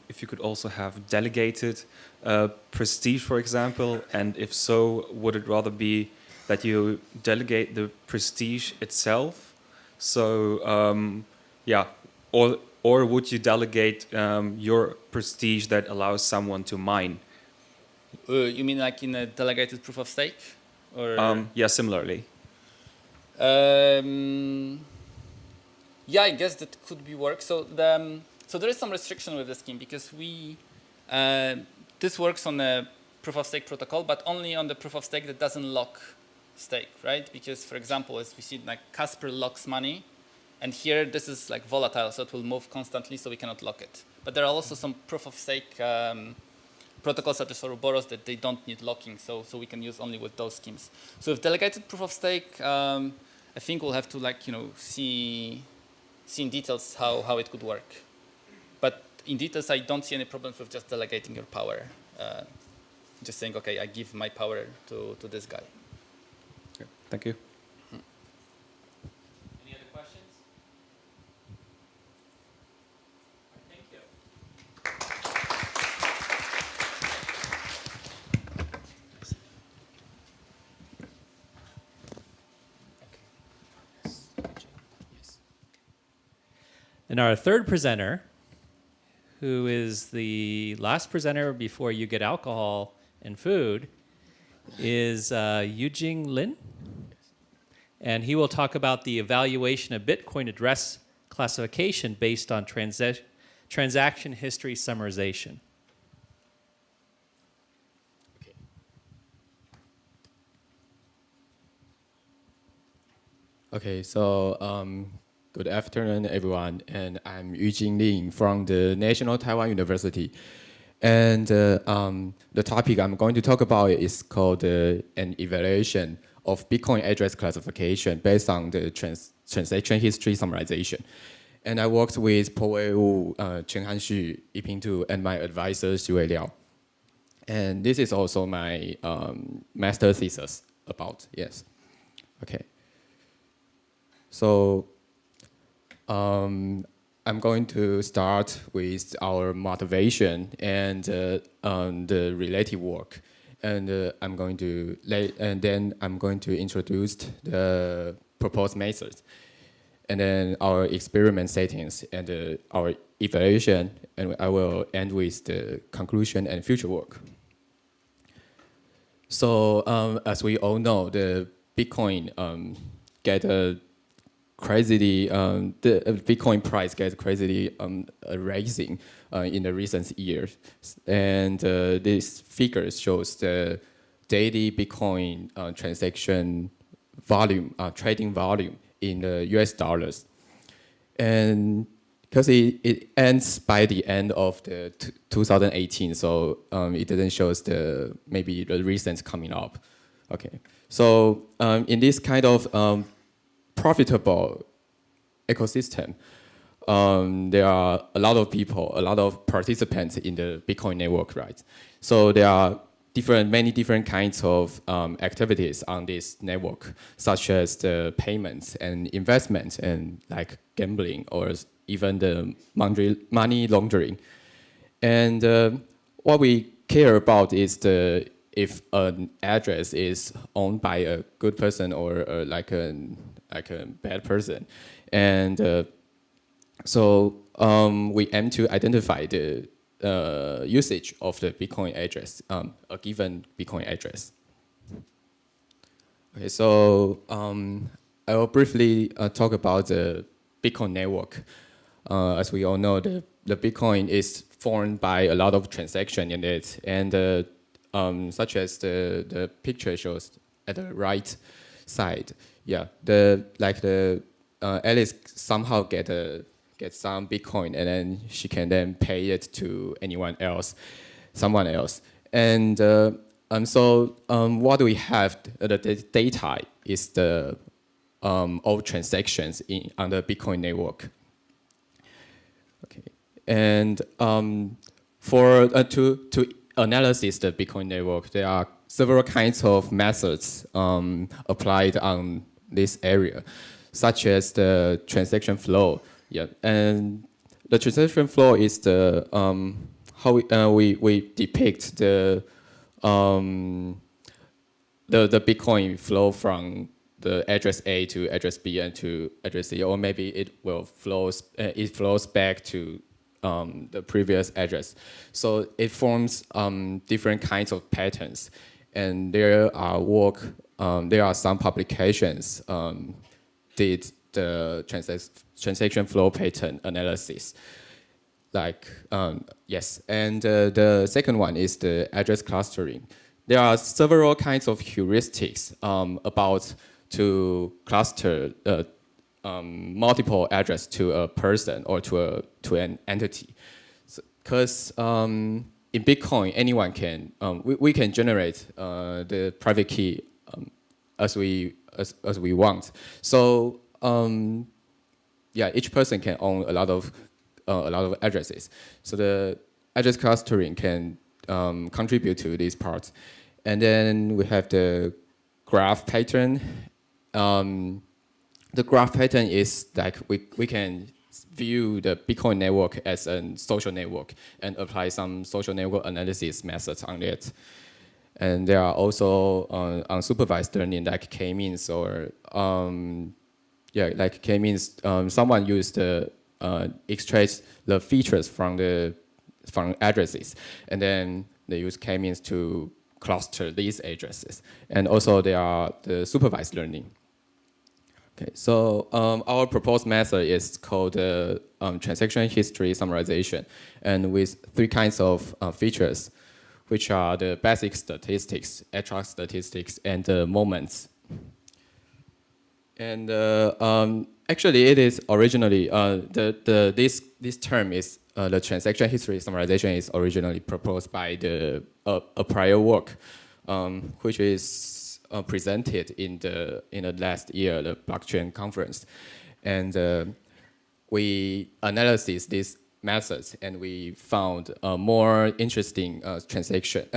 [SPEAKER 7] if you could also have delegated prestige, for example? And if so, would it rather be that you delegate the prestige itself? So or would you delegate your prestige that allows someone to mine?
[SPEAKER 5] You mean like in a delegated proof of stake? Or
[SPEAKER 7] Yeah, similarly.
[SPEAKER 5] Yeah, I guess that could be work. So there is some restriction with the scheme, because this works on a proof of stake protocol, but only on the proof of stake that doesn't lock stake, right? Because, for example, as we see, like Casper locks money, and here this is like volatile, so it will move constantly, so we cannot lock it. But there are also some proof of stake protocols such as Ouroboros that they don't need locking, so we can use only with those schemes. So with delegated proof of stake, I think we'll have to see in details how it could work. But in details, I don't see any problems with just delegating your power. Just saying, okay, I give my power to this guy.
[SPEAKER 7] Okay, thank you.
[SPEAKER 1] Any other questions? Thank you. And our third presenter, who is the last presenter before you get alcohol and food, is Yujing Lin. And he will talk about the evaluation of Bitcoin address classification based on transaction history summarization.
[SPEAKER 8] Okay, so good afternoon, everyone. And I'm Yujing Lin from the National Taiwan University. And the topic I'm going to talk about is called an evaluation of Bitcoin address classification based on the transaction history summarization. And I worked with PoW, Chen Hanxu, Yiping Tu, and my advisor, Xu Liao. And this is also my master thesis about, yes. Okay. So I'm going to start with our motivation and the related work, and then I'm going to introduce the proposed methods, and then our experiment settings and our evaluation, and I will end with the conclusion and future work. So as we all know, the Bitcoin get a crazily, the Bitcoin price gets crazily rising in the recent years, and this figure shows the daily Bitcoin transaction volume, trading volume in the US dollars, and because it ends by the end of the 2018, so it doesn't show us maybe the recent coming up. Okay, so in this kind of profitable ecosystem, there are a lot of people, a lot of participants in the Bitcoin network, right? So there are many different kinds of activities on this network, such as the payments and investments and like gambling or even the money laundering. And what we care about is if an address is owned by a good person or like a bad person, and so we aim to identify the usage of the Bitcoin address, a given Bitcoin address. Okay, so I will briefly talk about the Bitcoin network. As we all know, the Bitcoin is formed by a lot of transactions in it, and such as the picture shows at the right side. Yeah, Alice somehow get some Bitcoin, and then she can then pay it to someone else. And so what we have, the data is the all transactions on the Bitcoin network. Okay, and to analyze the Bitcoin network, there are several kinds of methods applied on this area, such as the transaction flow. Yeah, and the transaction flow is the how we depict the Bitcoin flow from the address A to address B and to address C, or maybe it flows back to the previous address. So it forms different kinds of patterns, and there are some publications did the transaction flow pattern analysis. Yes, and the second one is the address clustering. There are several kinds of heuristics about to cluster multiple address to a person or to an entity, because in Bitcoin, anyone can, we can generate the private key as we want. So yeah, each person can own a lot of addresses. So the address clustering can contribute to this part. And then we have the graph pattern. The graph pattern is like we can view the Bitcoin network as a social network and apply some social network analysis methods on it. And there are also unsupervised learning like k-means or yeah, like k-means. Someone used to extract the features from addresses, and then they use k-means to cluster these addresses. And also there are the supervised learning. Okay, so our proposed method is called transaction history summarization, and with 3 kinds of features, which are the basic statistics, attract statistics, and the moments. And actually, it is originally this term is the transaction history summarization is originally proposed by a prior work, which is presented in the last year, the blockchain conference, and we analyzed these methods, and we found more interesting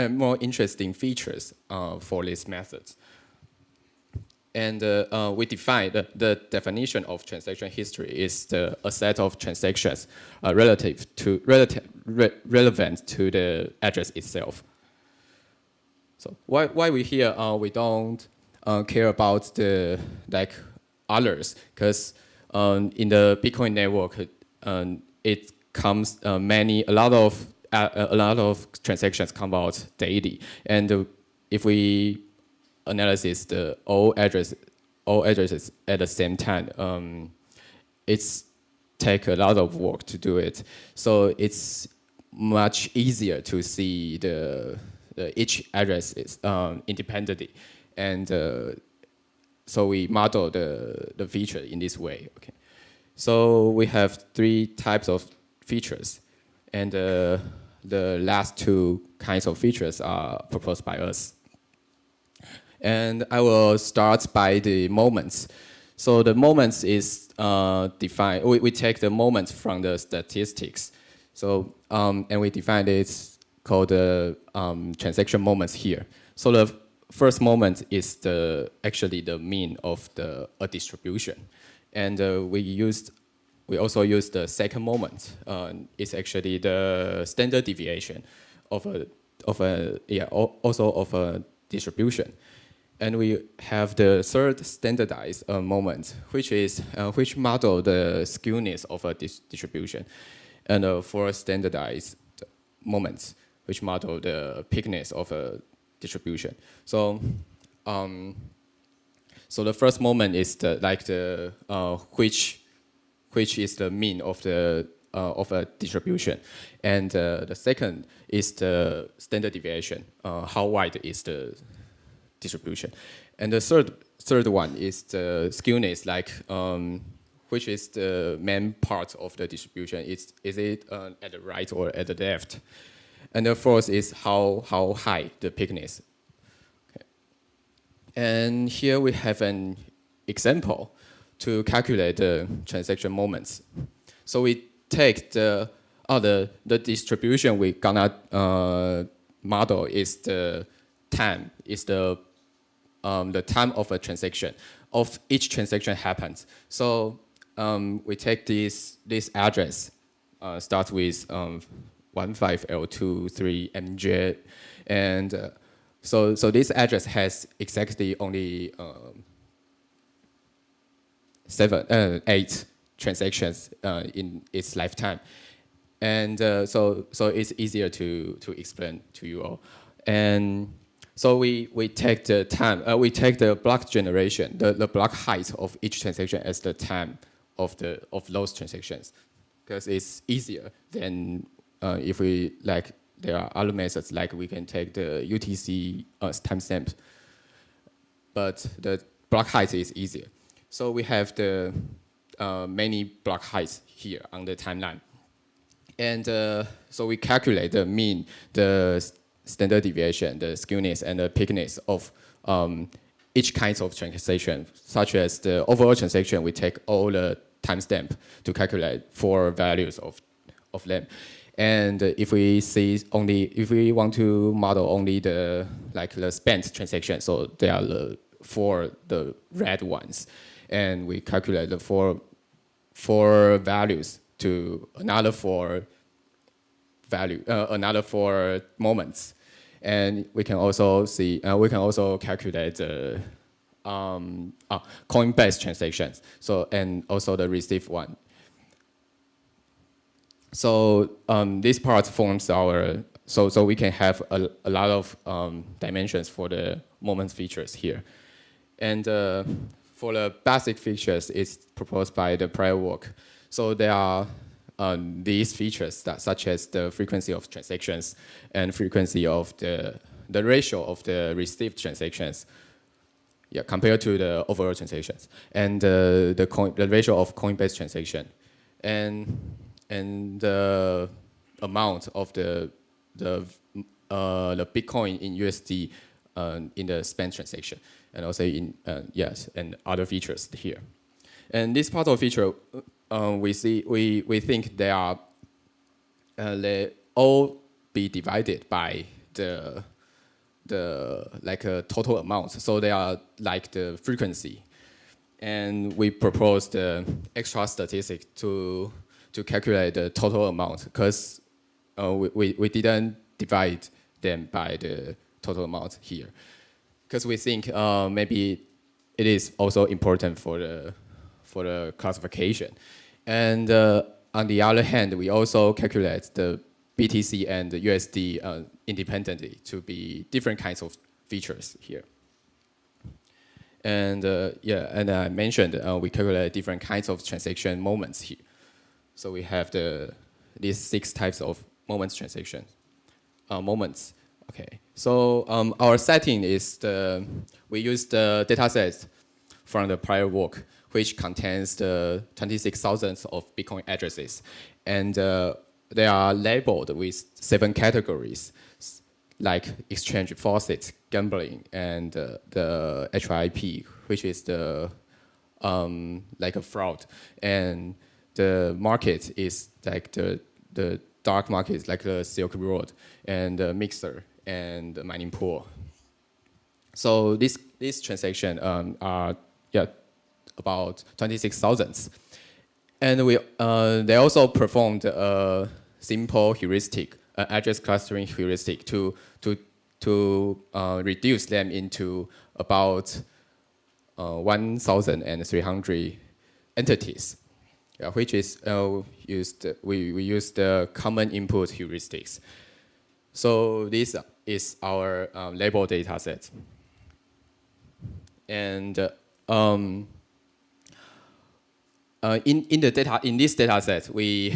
[SPEAKER 8] more interesting features for these methods. And we define the definition of transaction history is a set of transactions relevant to the address itself. So why we here we don't care about the others, because in the Bitcoin network it comes a lot of transactions come out daily, and if we analyze all addresses at the same time, it's take a lot of work to do it. So it's much easier to see each address is independently, and so we model the feature in this way. Okay, so we have 3 types of features, and the last 2 kinds of features are proposed by us. And I will start by the moments. So the moments is defined. We take the moments from the statistics. So and we define it called the transaction moments here. So the first moment is actually the mean of a distribution, and we also use the second moment. It's actually the standard deviation of a distribution. And we have the third standardized moment, which model the skewness of a distribution, and the fourth standardized moments, which model the peakness of a distribution. So, so the first moment is which is the mean of a distribution, and the second is the standard deviation. How wide is the distribution, and the third one is the skewness, which is the main part of the distribution. Is it at the right or at the left? And the fourth is how high the peakness. Okay. And here we have an example to calculate the transaction moments. So we take the distribution we gonna model is the time, is the time of a transaction, of each transaction happens. So we take this address, start with 15L23MJ, and so this address has exactly only 8 transactions in its lifetime, and so it's easier to explain to you all. And so we take the time, we take the block generation, the block height of each transaction as the time of those transactions, because it's easier than if we there are other methods we can take the UTC timestamp, but the block height is easier. So we have the many block heights here on the timeline, And so we calculate the mean, the standard deviation, the skewness, and the peakness of each kind of transaction, such as the overall transaction. We take all the timestamp to calculate 4 values of them. And if we want to model only the spent transaction, so they are the 4 the red ones, and we calculate the four values to another 4 moments, and we can also calculate the coin-based transactions. So and also the receive one. So this part forms our so we can have a lot of dimensions for the moment features here, and for the basic features, it's proposed by the prior work. So there are these features such as the frequency of transactions and frequency of the ratio of the received transactions, compared to the overall transactions, and the ratio of coin-based transaction, and the amount of the Bitcoin in USD in the spent transaction, and also in and other features here. And this part of feature, we think they all be divided by the total amount. So they are like the frequency, and we propose the extra statistic to calculate the total amount, because we didn't divide them by the total amount here, because we think maybe it is also important for the classification. And on the other hand, we also calculate the BTC and the USD independently to be different kinds of features here. And and I mentioned we calculate different kinds of transaction moments here. So we have these 6 types of moments transaction moments. Okay. So our setting is we use the dataset from the prior work, which contains the 26,000 of Bitcoin addresses, and they are labeled with 7 categories, like exchange faucet, gambling, and the HIP, which is the like a fraud, and the market is like the dark market, like the Silk Road, and the mixer, and the mining pool. So these transactions are about 26,000, and they also performed a simple heuristic, address clustering heuristic, to reduce them into about 1,300 entities, which is we use the common input heuristics. So this is our label data set, and in this data set, we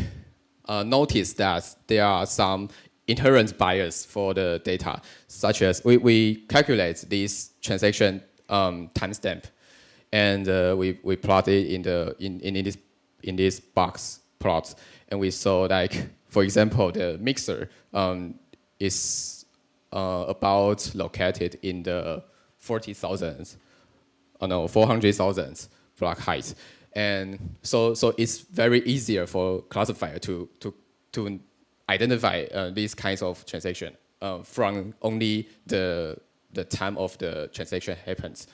[SPEAKER 8] notice that there are some inherent bias for the data, such as we calculate this transaction timestamp, and we plot it in this box plot, and we saw, like, for example, the mixer is about located in the 400,000 block height. And so it's very easier for classifier to identify these kinds of transaction from only the time of the transaction happens.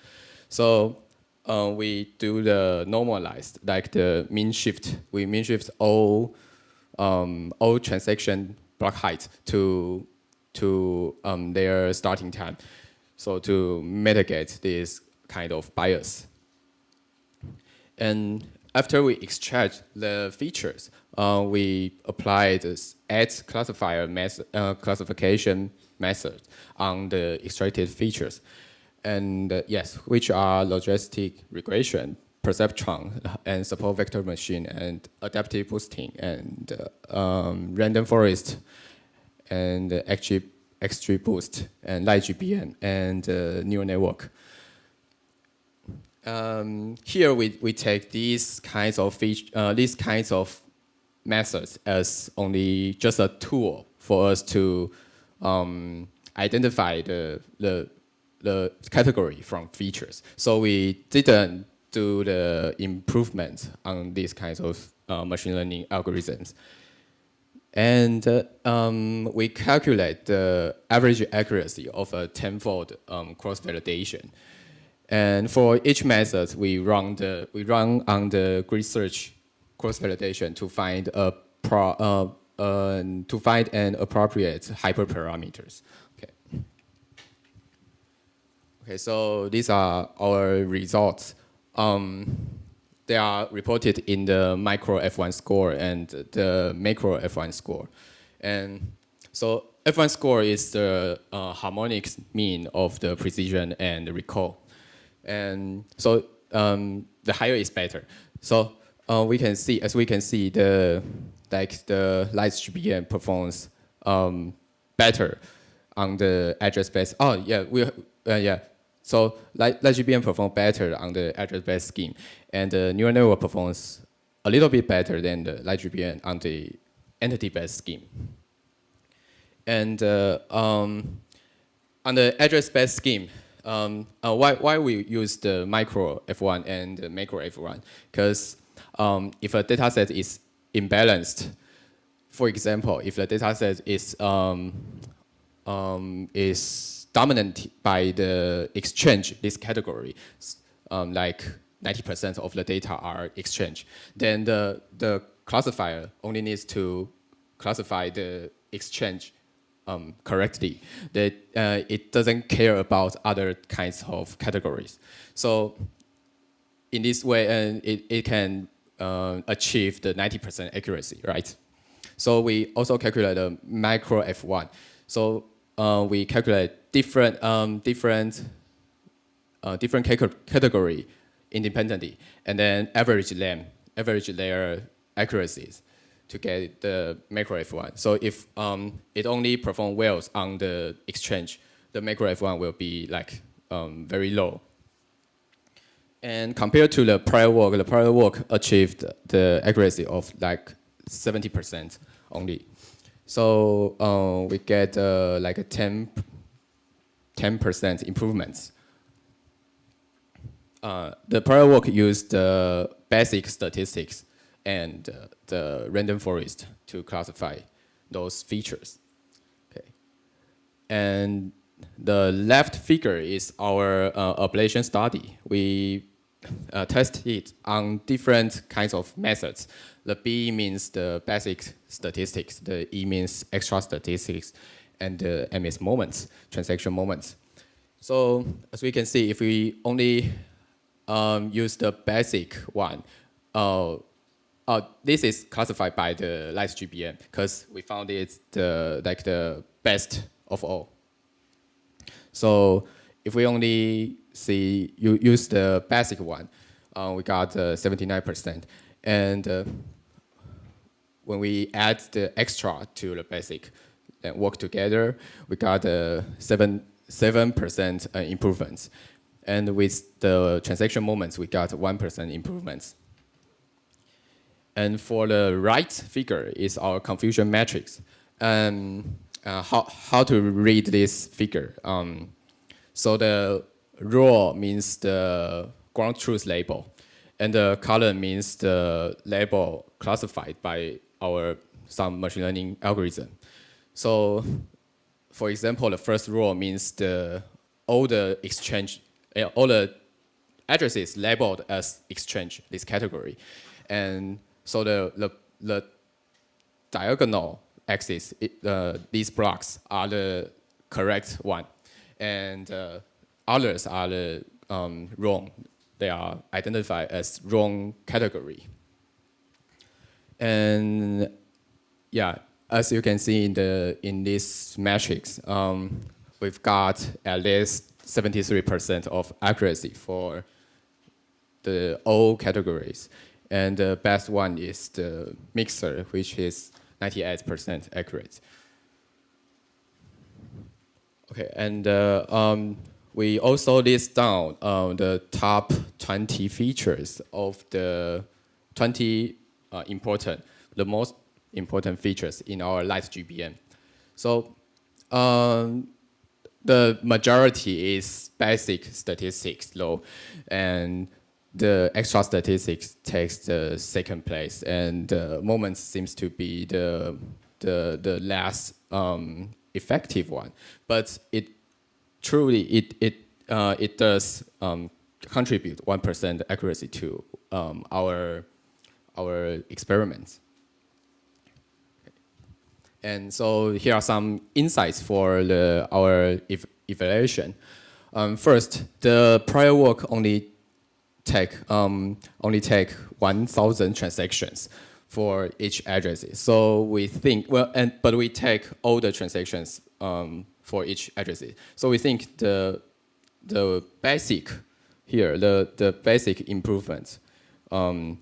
[SPEAKER 8] So we do the normalized, like the mean shift. We mean shift all transaction block height to their starting time, so to mitigate this kind of bias. And after we extract the features, we apply this add classifier classification method on the extracted features, and which are logistic regression, perceptron, and support vector machine, and adaptive boosting, and random forest, and XGBoost, and LightGBM, and neural network. Here we take these kinds of methods as only just a tool for us to identify the category from features. So we didn't do the improvement on these kinds of machine learning algorithms. And we calculate the average accuracy of a tenfold cross-validation. And for each method, we run on the grid search cross-validation to find an appropriate hyperparameters. Okay, so these are our results. They are reported in the micro F1 score and the macro F1 score. And so F1 score is the harmonic mean of the precision and the recall. And so the higher is better. So we can see, the light GBM performs better on the address-based. Oh yeah, yeah. So light GBM performs better on the address-based scheme, and the neural network performs a little bit better than the light GBM on the entity-based scheme. And on the address-based scheme, why we use the micro F1 and the macro F1? Because if a data set is imbalanced, for example, if the data set is dominant by the exchange, this category, like 90% of the data are exchange, then the classifier only needs to classify the exchange correctly. That it doesn't care about other kinds of categories. So in this way, it can achieve the 90% accuracy, right? So we also calculate the micro F1. So we calculate different category independently, and then average their accuracies to get the macro F1. So if it only performs well on the exchange, the macro F1 will be like very low. And compared to the prior work achieved the accuracy of like 70% only. So we get like a 10% improvements. The prior work used the basic statistics and the random forest to classify those features. Okay. And the left figure is our ablation study. We test it on different kinds of methods. The B means the basic statistics, the E means extra statistics, and the M is moments, transaction moments. So as we can see, if we only use the basic one, this is classified by the light GBM because we found it's the best of all. So if we only use the basic one, we got 79%. And when we add the extra to the basic and work together, we got 7% improvements. And with the transaction moments, we got 1% improvements. And for the right figure is our confusion matrix. How to read this figure? So the raw means the ground truth label, and the color means the label classified by some machine learning algorithm. So, for example, the first row means all the addresses labeled as exchange, this category, and so the diagonal axis, these blocks are the correct one, and others are the wrong. They are identified as wrong category. And yeah, as you can see in this matrix, we've got at least 73% of accuracy for all categories. And the best one is the mixer, which is 98% accurate. Okay, and we also list down the top 20 features of the 20 important the most important features in our light GBM. So the majority is basic statistics law, and the extra statistics takes the second place, and moments seems to be the last effective one. But it truly it does contribute 1% accuracy to our experiments. And so here are some insights for our evaluation. First, the prior work only take 1,000 transactions for each address. So we think, but we take all the transactions for each address. So we think the basic here, the basic improvement from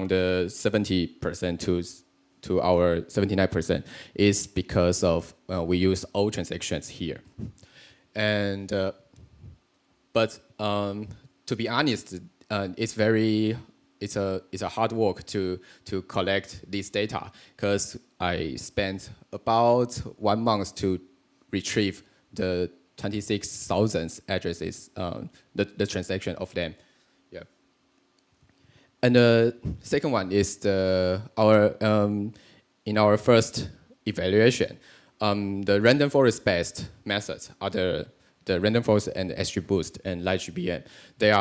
[SPEAKER 8] the 70% to our 79% is because of we use all transactions here. And but to be honest, it's a hard work to collect this data, because I spent about 1 month to retrieve the 26,000 addresses, the transaction of them. Yeah. And the second one is in our first evaluation, the random forest-based methods are the random forest and XGBoost and LightGBM. They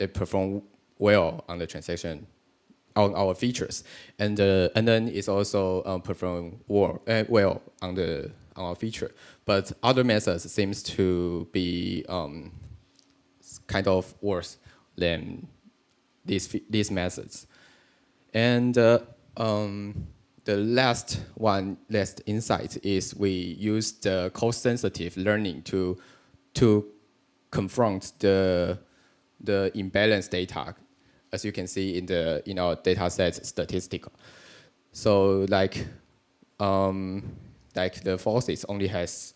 [SPEAKER 8] perform well on the transaction, on our features, and then it's also perform well on our feature. But other methods seems to be kind of worse than these methods. And the last insight is we use the cost-sensitive learning to confront the imbalanced data, as you can see in our data set statistical. So like the forces only has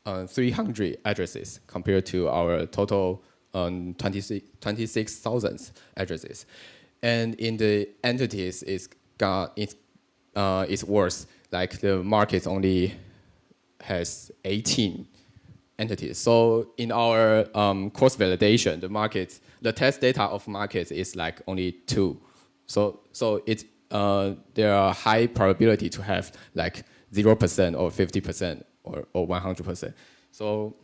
[SPEAKER 8] 300 addresses compared to our total 26,000 addresses, and in the entities it's worse. Like the market only has 18 entities. So in our cross validation, the test data of markets is like only 2. So it's there are high probability to have like 0% or 50% or 100%. So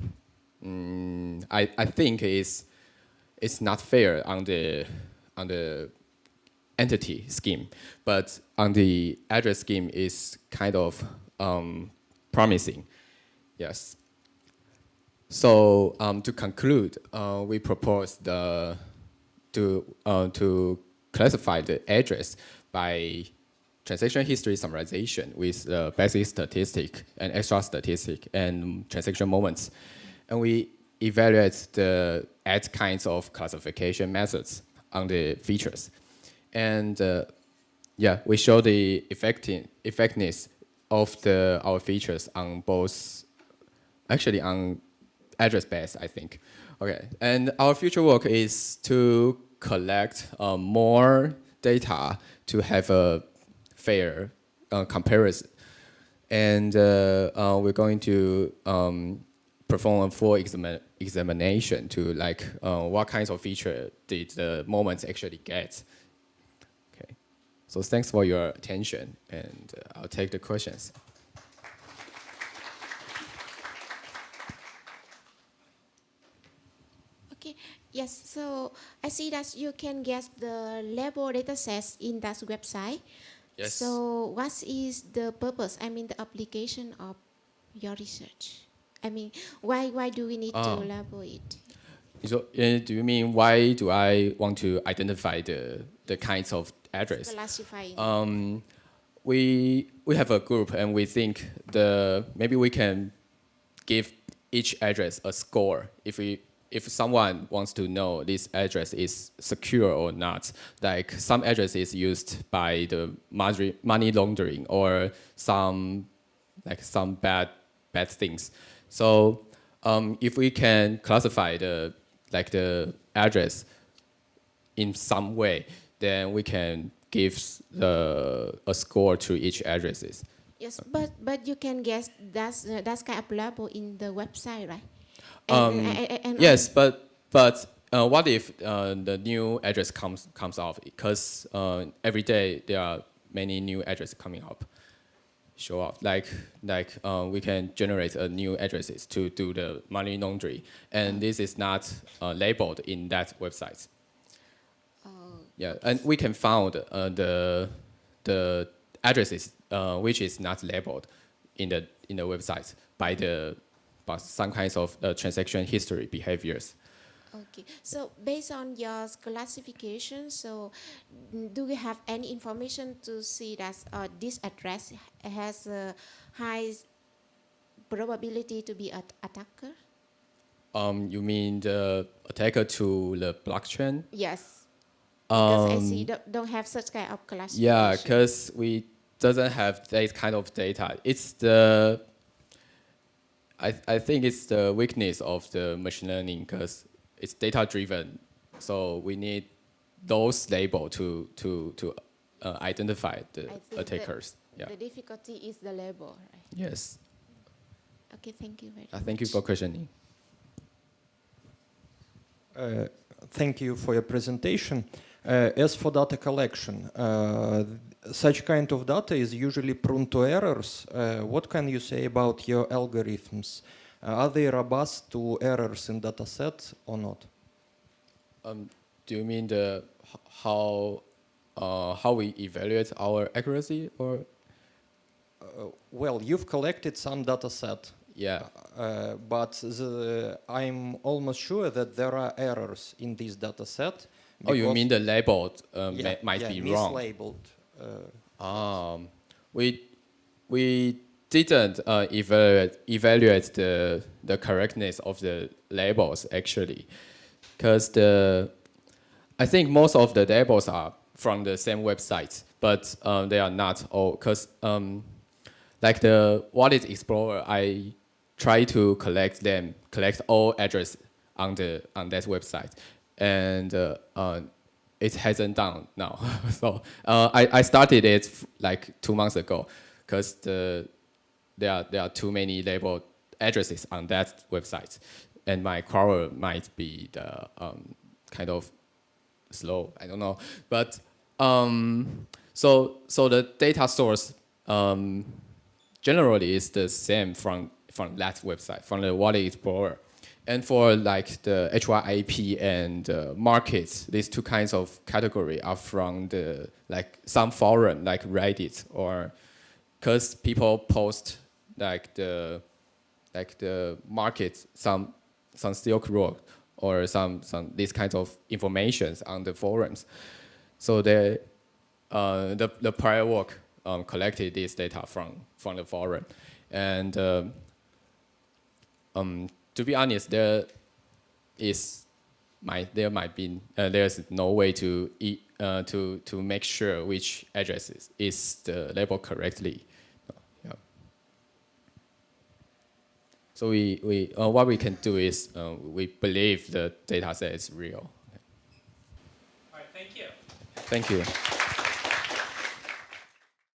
[SPEAKER 8] I think it's not fair on the entity scheme, but on the address scheme is kind of promising. Yes. So to conclude, we propose to classify the address by transaction history summarization with basic statistic and extra statistic and transaction moments. And we evaluate the 8 kinds of classification methods on the features. And we show the effectiveness of our features on both, actually on address-based, I think. Okay, and our future work is to collect more data to have a fair comparison. And we're going to perform a full examination to like what kinds of feature did the moments actually get. Okay, so thanks for your attention, and I'll take the questions.
[SPEAKER 3] Okay. Yes. So I see that you can get the label datasets in that website.
[SPEAKER 8] Yes.
[SPEAKER 3] So what is the purpose? I mean, the application of your research. I mean, why do we need to label it?
[SPEAKER 8] So, do you mean why do I want to identify the kinds of address?
[SPEAKER 3] Classifying.
[SPEAKER 8] We have a group, and we think maybe we can give each address a score if someone wants to know this address is secure or not. Like some address is used by the money laundering or some bad things. So if we can classify the address in some way, then we can gives a score to each addresses.
[SPEAKER 3] Yes, but you can guess that's kind of label in the website, right?
[SPEAKER 8] Yes, but what if the new address comes off? Because every day there are many new addresses coming up, show up. Like we can generate new addresses to do the money laundry, and this is not labeled in that website. Yeah, and we can find the addresses which is not labeled in the website by some kinds of transaction history behaviors.
[SPEAKER 3] Okay, so based on your classification, so do you have any information to see that this address has a high probability to be an attacker?
[SPEAKER 8] You mean the attacker to the blockchain?
[SPEAKER 3] Yes. Because I see don't have such kind of classification.
[SPEAKER 8] Yeah, because we doesn't have that kind of data. It's the I think it's the weakness of the machine learning because it's data driven. So we need those labels to identify the attackers. Yeah.
[SPEAKER 3] The difficulty is the label, right?
[SPEAKER 8] Yes.
[SPEAKER 3] Okay, thank you very much.
[SPEAKER 8] Thank you for questioning.
[SPEAKER 9] Thank you for your presentation. As for data collection, such kind of data is usually prone to errors. What can you say about your algorithms? Are they robust to errors in data set or not?
[SPEAKER 8] Do you mean how we evaluate our accuracy or?
[SPEAKER 9] Well, you've collected some data set.
[SPEAKER 8] Yeah.
[SPEAKER 9] But I'm almost sure that there are errors in this data set.
[SPEAKER 8] Oh, you mean the label might be wrong?
[SPEAKER 9] Mislabeled.
[SPEAKER 8] We didn't evaluate the correctness of the labels actually, because I think most of the labels are from the same website, but they are not all. Because like the Wallet Explorer, I try to collect all address on that website, and it hasn't done now. So I started it like 2 months ago, because there are too many labeled addresses on that website, and my crawler might be the kind of slow. I don't know, but so the data source generally is the same from that website, from the Wallet Explorer. And for like the HYIP and markets, these two kinds of category are from the like some forum like Reddit, or because people post like the market, some Silk Road or some these kinds of informations on the forums. So the prior work collected this data from the forum, and to be honest, there's no way to make sure which address is the label correctly. Yeah. So we what we can do is we believe the data set is real.
[SPEAKER 1] All right, thank you.
[SPEAKER 8] Thank you.